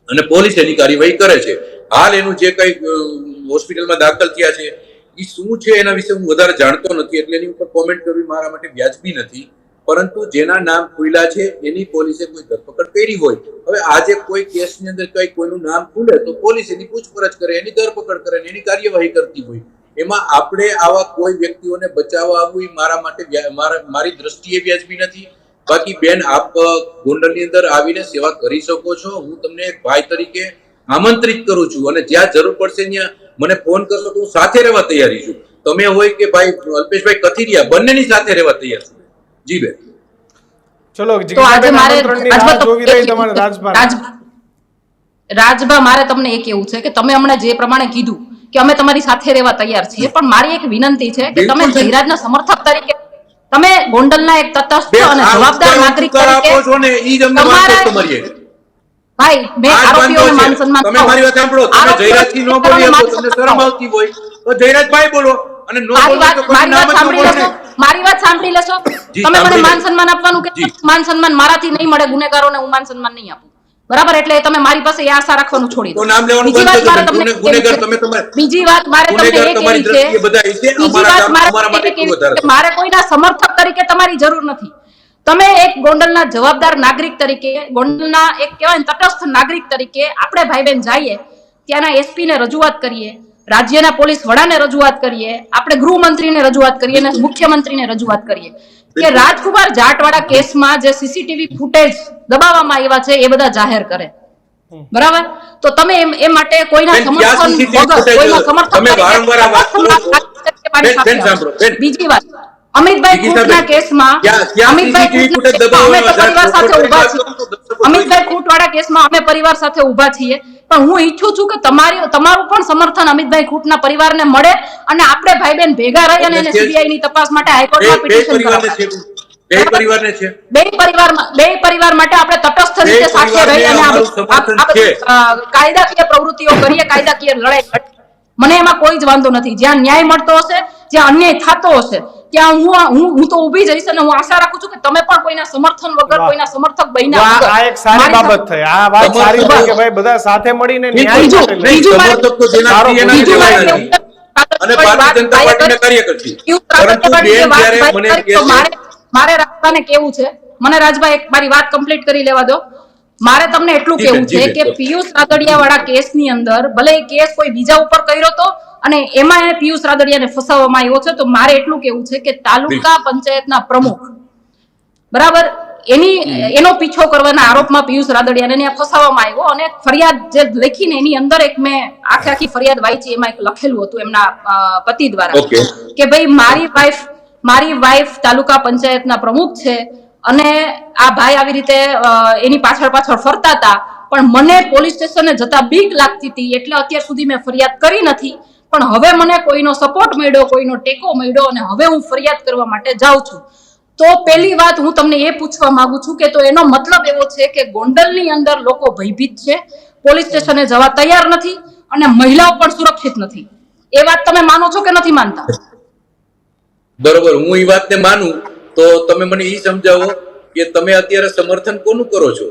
અને પોલીસ એની કાર્યવાહી કરે છે. હાલ એનું જે કઈ હોસ્પિટલમાં દાખલ થયા છે એ શું છે એના વિશે હું વધારે જાણતો નથી, એટલે એની ઉપર કોમેન્ટ કરવી મારા માટે વ્યાજબી નથી. પરંતુ જેના નામ ખુલ્યા છે એની પોલીસે કોઈ ધરપકડ કરી હોય, હવે આજે કોઈ કેસની અંદર કઈ કોઈનું નામ ખુલે તો પોલીસ એની પૂછપરછ કરે, એની ધરપકડ કરે, એની કાર્યવાહી કરતી હોય. એમાં આપણે આવા કોઈ વ્યક્તિઓને બચાવવા આવવું એ મારા માટે મારી દ્રષ્ટિએ વ્યાજબી નથી. બાકી બેન, આપ ગોંડલની અંદર આવીને સેવા કરી શકો છો. હું તમને એક ભાઈ તરીકે આમંત્રિત કરું છું અને જ્યાં જરૂર પડશે ત્યાં મને ફોન કરશો તો હું સાથે રહેવા તૈયારી છું. તમે હોય કે ભાઈ અલ્પેશભાઈ કથિરિયા, બંનેની સાથે રહેવા તૈયાર છું. જી બેન. ચલો તો આજે મારે રાજભા મારે તમને એ કેવું છે કે તમે હમણાં જે પ્રમાણે કીધું કે અમે તમારી સાથે રહેવા તૈયાર છીએ, પણ મારી એક વિનંતી છે કે તમે જયરાજના સમર્થક તરીકે તમે ગોંડલના એક તટસ્થ બેન, અને આ જવાબદાર ઉત્તર નાગરિક ઉત્તર આપો છો ને ઈ જ અમને વાંધો તમારે- છે તમારી. ભાઈ મેં આ જ વાંધો આરોપીઓને માન છે. સન્માન તમે મારી વાત સાંભળો, તમે આરોપીઓને જયરાજથી ન માન બોલી શકો, સન્માન તમને શરમ આવતી હોય તો જયરાજભાઈ બોલો, અને ન મારી બોલો તો વાત કોઈ નામ જ ન સાંભળી બોલો લેશો ને. મારી વાત સાંભળી લેશો જી, તમે મને સાંભળી માન લઉં. સન્માન આપવાનું કે જી. માન સન્માન મારાથી નહીં મળે, ગુનેગારોને હું માન સન્માન નહીં આપું, બરાબર? એટલે તમે મારી પાસે એ આશા રાખવાનું છોડી દો. તો નામ લેવાનું બીજી બંધ વાત કરજો મારે બેન. તમને ગુનેગાર કેવી તમે છે? તમારે- બીજી વાત મારે તમને ગુનેગાર એ તમારી કેવી છે? દ્રષ્ટિએ બધા છે, બીજી અમારા વાત મારે અમારા માટે તમને કેવી વધારે છે? મારે કોઈના સમર્થક તરીકે તમારી જરૂર નથી. તમે એક ગોંડલના જવાબદાર નાગરિક તરીકે, ગોંડલના એક કહેવાય ને તટસ્થ નાગરિક તરીકે આપણે ભાઈ બહેન જઈએ, ત્યાંના એસપી ને રજૂઆત કરીએ, રાજ્યના પોલીસ વડાને રજૂઆત કરીએ, આપણે ગૃહમંત્રીને રજૂઆત કરીએ અને મુખ્યમંત્રીને રજૂઆત કરીએ કે રાજકુમાર જાટવાળા કેસમાં જે સીસીટીવી ફૂટેજ દબાવવામાં આવ્યા છે એ બધા જાહેર કરે, બરાબર? તો તમે એ માટે કોઈના બેન, ક્યાં સમર્થન CCTV વગર, ફૂટેજ? કોઈના સમર્થન તમે તરીકે વારંવાર આ વાત કરો છો. મારી બેન, સાથે સાંભળો, બેન. બીજી વાત, અમિતભાઈ ગીતાબેન, ખૂંટના કેસમાં ક્યાં અમિતભાઈ CCTV ખૂંટના ફૂટેજ કેસમાં અમે તો દબાવવાનો પરિવાર સાથે જરાક ઊભા ચોખવટ છીએ. દર્શકો અમિતભાઈ ખૂંટવાળા કેસમાં અમે પરિવાર સાથે ઊભા છીએ, પણ હું ઈચ્છું છું કે તમારું પણ સમર્થન અમિતભાઈ ખૂંટના પરિવારને મળે અને આપણે ભાઈ બહેન ભેગા રહી અને એને સીબીઆઈ ની તપાસ માટે હાઈકોર્ટમાં બે પિટિશન પરિવારને છે, બે પરિવારને છે. બે પરિવાર માટે આપણે તટસ્થ બે રીતે સાથે પરિવારને રહી અને અમારું સમર્થન આ બધી, છે. કાયદાકીય પ્રવૃત્તિઓ કરીએ, કાયદાકીય લડાઈ કરીએ. મને એમાં કોઈ જ વાંધો નથી. જ્યાં ન્યાય મળતો હશે, જ્યાં અન્યાય થતો હશે, ત્યાં હું તો ઊભી જઈશ અને હું આશા રાખું છું કે તમે પણ કોઈના સમર્થન વગર, વાહ. કોઈના સમર્થક તો બન્યા વગર આ એક સારી મારી બાબત થઈ. આ વાત તમારું સારી છે તમારું- કે ભાઈ બધા સાથે મળીને ન્યાય બીજું- માટે લડીએ. બીજું મારે- સમર્થક તો જેના સારો એના બીજું મારે લેવાના કેવું નથી. છે, અને ભારતીય જનતા પાર્ટીના કાર્યકર છે. પરંતુ બેન જ્યારે મને એમ કહે છે- મારે રાજભાઈને કેવું છે, મને રાજભાઈ એક મારી વાત કમ્પ્લીટ કરી લેવા દો. મારે તમને એટલું જી બેન, કેવું જી છે બેન, કે બોલો. પિયુષ રાદડિયા વાળા કેસની અંદર ભલે એ કેસ કોઈ બીજા ઉપર કર્યો તો અને એમાં એને પિયુષ રાદડિયાને ફસાવવામાં આવ્યો છે, તો મારે એટલું કેવું છે કે તાલુકા પંચાયતના પ્રમુખ, બરાબર, એનો પીછો કરવાના આરોપમાં પિયુષ રાદડિયાને ત્યાં ફસાવવામાં આવ્યો અને ફરિયાદ જે લખીને એની અંદર એક મેં આખી ફરિયાદ વાંચી, એમાં એક લખેલું હતું એમના પતિ દ્વારા Okay. કે ભાઈ મારી વાઈફ તાલુકા પંચાયતના પ્રમુખ છે અને આ ભાઈ આવી રીતે એની પાછળ ફરતા હતા, પણ મને પોલીસ સ્ટેશને જતા બીક લાગતી હતી એટલે અત્યાર સુધી મેં ફરિયાદ કરી નથી, પણ હવે મને કોઈનો સપોર્ટ મળ્યો, કોઈનો ટેકો મળ્યો અને હવે હું ફરિયાદ કરવા માટે જાઉં છું. તો પહેલી વાત હું તમને એ પૂછવા માંગુ છું કે તો એનો મતલબ એવો છે કે ગોંડલની અંદર લોકો ભયભીત છે, પોલીસ સ્ટેશને જવા તૈયાર નથી અને મહિલાઓ પણ સુરક્ષિત નથી. એ વાત તમે માનો છો કે નથી માનતા? બરોબર, હું એ વાતને માનું તો તમે મને એ સમજાવો કે તમે અત્યારે સમર્થન કોનું કરો છો?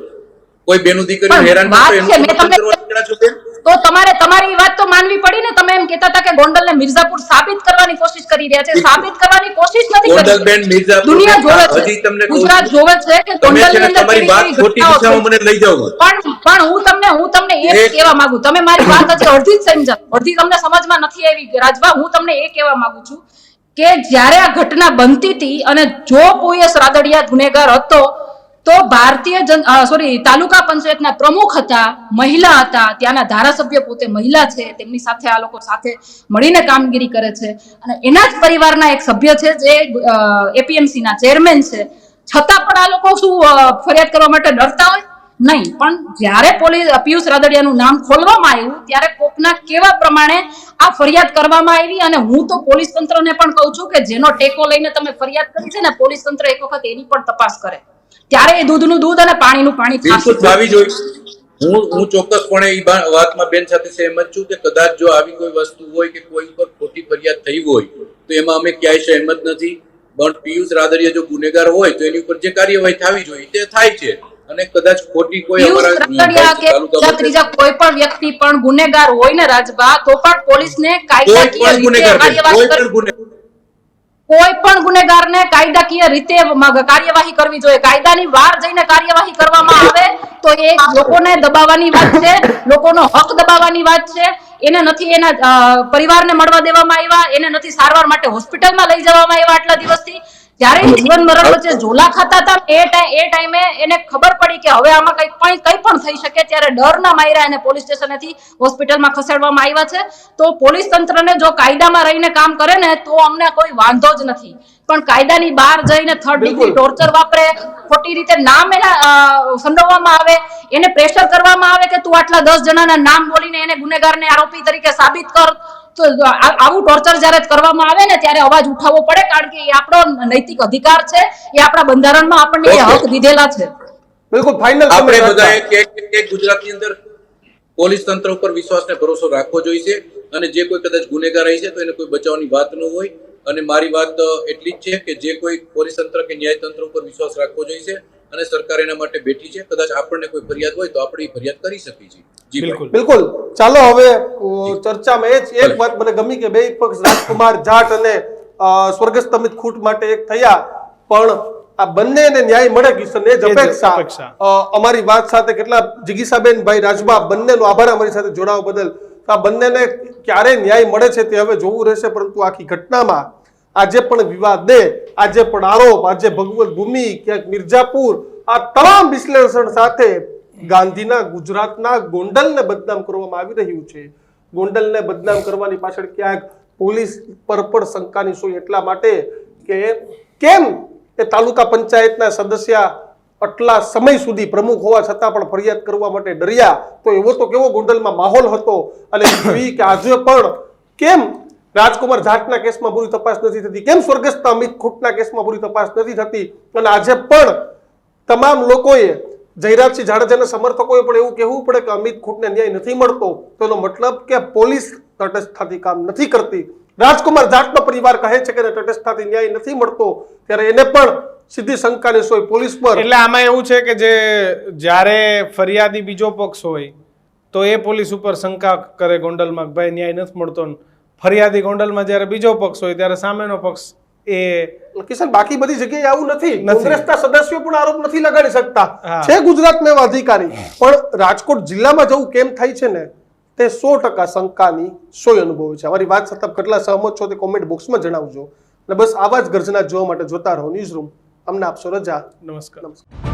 કોઈ બેનું દીકરીઓ પણ હેરાન વાત કરતો એનું છે, મેં સમર્થન તમને- કરવા નીકળ્યા છો બેન? તો તમારી વાત તો માનવી પડી ને. તમે એમ કહેતા હતા કે ગોંડલને મિર્ઝાપુર સાબિત કરવાની કોશિશ કરી રહ્યા છે. સાબિત કરવાની કોશિશ નથી કરી. ગોંડલબેન, મિર્ઝાપુર, દુનિયા જોવે છે, હજી તમને કહું ગુજરાત છું, જોવે છે કે તમે છે ગોંડલની ને અંદર તમારી કેવી વાત કેવી ખોટી ઘટનાઓ દિશામાં થઈ. મને લઈ જાઓ. પણ હું તમને એ એક- કહેવા માંગુ, તમે મારી વાત હજી અડધી જ સમજો, અડધી તમને સમજમાં નથી આવી રાજભા. હું તમને એ કહેવા માંગુ છું કે જ્યારે આ ઘટના બનતી હતી અને જો પિયુષ રાદડિયા ગુનેગાર હતો તો તાલુકા પંચાયતના પ્રમુખ હતા, મહિલા હતા, ત્યાંના ધારાસભ્ય પોતે મહિલા છે, તેમની સાથે આ લોકો સાથે મળીને કામગીરી કરે છે અને એના જ પરિવારના એક સભ્ય છે જે એપીએમસી ના ચેરમેન છે, છતાં પણ આ લોકો શું ફરિયાદ કરવા માટે ડરતા હોય? નહીં. પણ જ્યારે પિયુષ રાદડિયાનું નામ ખોલવામાં આવ્યું ત્યારે કોકના કેવા પ્રમાણે આ ફરિયાદ કરવામાં આવી અને હું તો પોલીસ તંત્રને પણ કહું છું કે જેનો ટેકો લઈને તમે ફરિયાદ કરી છે ને, પોલીસ તંત્ર એક વખત એની પણ તપાસ કરે, ત્યારે એ દૂધનું દૂધ અને પાણીનું પાણી બિલકુલ થશે. ભાવી જોઈ. હું ચોક્કસપણે એ વાતમાં બેન સાથે સહેમત છું કે કદાચ જો આવી કોઈ વસ્તુ હોય કે કોઈ ઉપર ખોટી ફરિયાદ થઈ હોય તો એમાં અમે ક્યાંય સહેમત નથી. પણ પિયુષ રાદડિયા જો ગુનેગાર હોય તો એની ઉપર જે કાર્યવાહી થવી જોઈએ તે થાય છે અને કદાચ ખોટી કોઈ પિયુષ રાદડિયા કે બીજા ત્રીજા કોઈ પણ વ્યક્તિ પણ ગુનેગાર હોય ને રાજભા, તો પણ પોલીસને કાયદાકીય રીતે કાર્યવાહી કોઈ પણ ગુનેગારને કાયદાકીય રીતે કાર્યવાહી કરવી જોઈએ. કાયદાની બહાર જઈને કાર્યવાહી કરવામાં આવે તો એ લોકોને દબાવવાની વાત છે, લોકોનો હક દબાવવાની વાત છે. એને નથી એના પરિવારને મળવા દેવામાં આવ્યા, એને નથી સારવાર માટે હોસ્પિટલમાં લઈ જવામાં આવ્યા આટલા દિવસથી. જ્યારે જીવન મરણ વચ્ચે ઝોલા ખાતા હતા એ ટાઈમે એને ખબર પડી કે હવે આમાં કઈ પણ થઈ શકે, ત્યારે ડરના માર્યા એને પોલીસ સ્ટેશનેથી હોસ્પિટલમાં ખસેડવામાં આવ્યા છે. તો પોલીસ તંત્રને જો કાયદામાં રહીને કામ કરે ને તો અમને કોઈ વાંધો જ નથી, પણ કાયદાની બહાર જઈને થર્ડ ડિગ્રી ટોર્ચર વાપરે, ખોટી રીતે નામ એના સંડોવવામાં આવે, એને પ્રેશર કરવામાં આવે કે તું આટલા 10 જણાના નામ બોલીને એને ગુનેગારને આરોપી તરીકે સાબિત કર, તો આવું ટોર્ચર જ્યારે કરવામાં આવે ને ત્યારે અવાજ ઉઠાવવો પડે, કારણ કે એ આપણો નૈતિક અધિકાર છે, એ આપણા બંધારણમાં આપણને એ હક દીધેલા છે. બિલકુલ ફાઇનલ આપણે બધાએ કે ગુજરાતની અંદર પોલીસ તંત્ર ઉપર વિશ્વાસ ને ભરોસો રાખવો જોઈએ, અને જે કોઈ કદાચ ગુનેગાર રહી છે તો એને કોઈ બચાવવાની વાત ન હોય. અને મારી વાત એટલી જ છે કે જે કોઈ પોલીસ તંત્ર કે ન્યાય તંત્ર ઉપર વિશ્વાસ રાખવો જોઈએ, અને સરકાર એના માટે બેઠી છે. કદાચ આપણને કોઈ ફરિયાદ હોય તો આપણે ફરિયાદ કરી શકીએ છીએ. જી બિલકુલ બિલકુલ. ચાલો હવે ચર્ચામાં એક વાત મને ગમી કે બે પક્ષ રાજકુમાર જાટ અને સ્વર્ગસ્થ અમિત ખૂટ માટે એક થયા, પણ આ બંનેને ન્યાય મળે કિશન એ જ અપેક્ષા. અમારી વાત સાથે કેટલા જિગીસાબેન ભાઈ રાજબા બંનેનો આભાર અમારી સાથે જોડાવા બદલ. આ બંનેને ક્યારે ન્યાય મળે છે તે હવે જોવું રહેશે, પરંતુ આખી ઘટનામાં આજે પણ વિવાદ, આજે પણ આરોપ, આજે ભગવત ભૂમિ, ક્યાંક મિર્જાપુર, આ તમામ વિશ્લેષણ સાથે ગાંધીના ગુજરાતના ગોંડલને બદનામ કરવામાં આવી રહ્યું છે. ગોંડલને બદનામ કરવાની પાછળ ક્યાંક પોલીસ પર પણ શંકાની સોય એટલા માટે કે કેમ એ તાલુકા પંચાયતના સદસ્ય આટલા સમય સુધી પ્રમુખ હોવા છતાં પણ ફરિયાદ કરવા માટે ડર્યા, તો એવો તો કેવો ગોંડલમાં માહોલ હતો. અને કે આજે પણ કેમ રાજકુમાર જાટના કેસમાં પૂરી તપાસ નથી થતી, કેમ સ્વર્ગસ્થ અમિત ખૂટના કેસમાં પૂરી તપાસ નથી થતી, અને આજે પણ તમામ લોકોએ જયરાજસિંહ જાડેજાના સમર્થકોએ પણ એવું કહેવું પડે કે અમિત ખૂટને ન્યાય નથી મળતો, તો એનો મતલબ કે પોલીસ તટસ્થતાથી કામ નથી કરતી. રાજકુમાર જાટનો પરિવાર કહે છે કે તટસ્થતાથી ન્યાય નથી મળતો, ત્યારે એને પણ સીધી શંકાની સોય પોલીસ પર. એટલે આમાં એવું છે કે જે જ્યારે ફરિયાદી બીજો પક્ષ હોય તો એ પોલીસ ઉપર શંકા કરે ગોંડલમાં કે ભાઈ ન્યાય નથી મળતો, ફરિયાદી ગોંડલમાં જ્યારે બીજો પક્ષ હોય ત્યારે સામેનો પક્ષ એ કિશન બાકી બધી જગ્યાએ આવું નથી. કોંગ્રેસના સદસ્યો પણ આરોપ નથી લગાડી શકતા, છે ગુજરાતના એવા અધિકારી, પણ રાજકોટ જિલ્લામાં જવું કેમ થાય છે ને તે 100% શંકાની સોય અનુભવે છે. અમારી વાત સાથે કેટલા સહમત છો તે કોમેન્ટ બોક્સમાં જણાવજો. અને બસ આવા જ ગર્જના જોવા માટે જોતા રહો ન્યૂઝ રૂમ. અમને આપશો રજા. નમસ્કાર.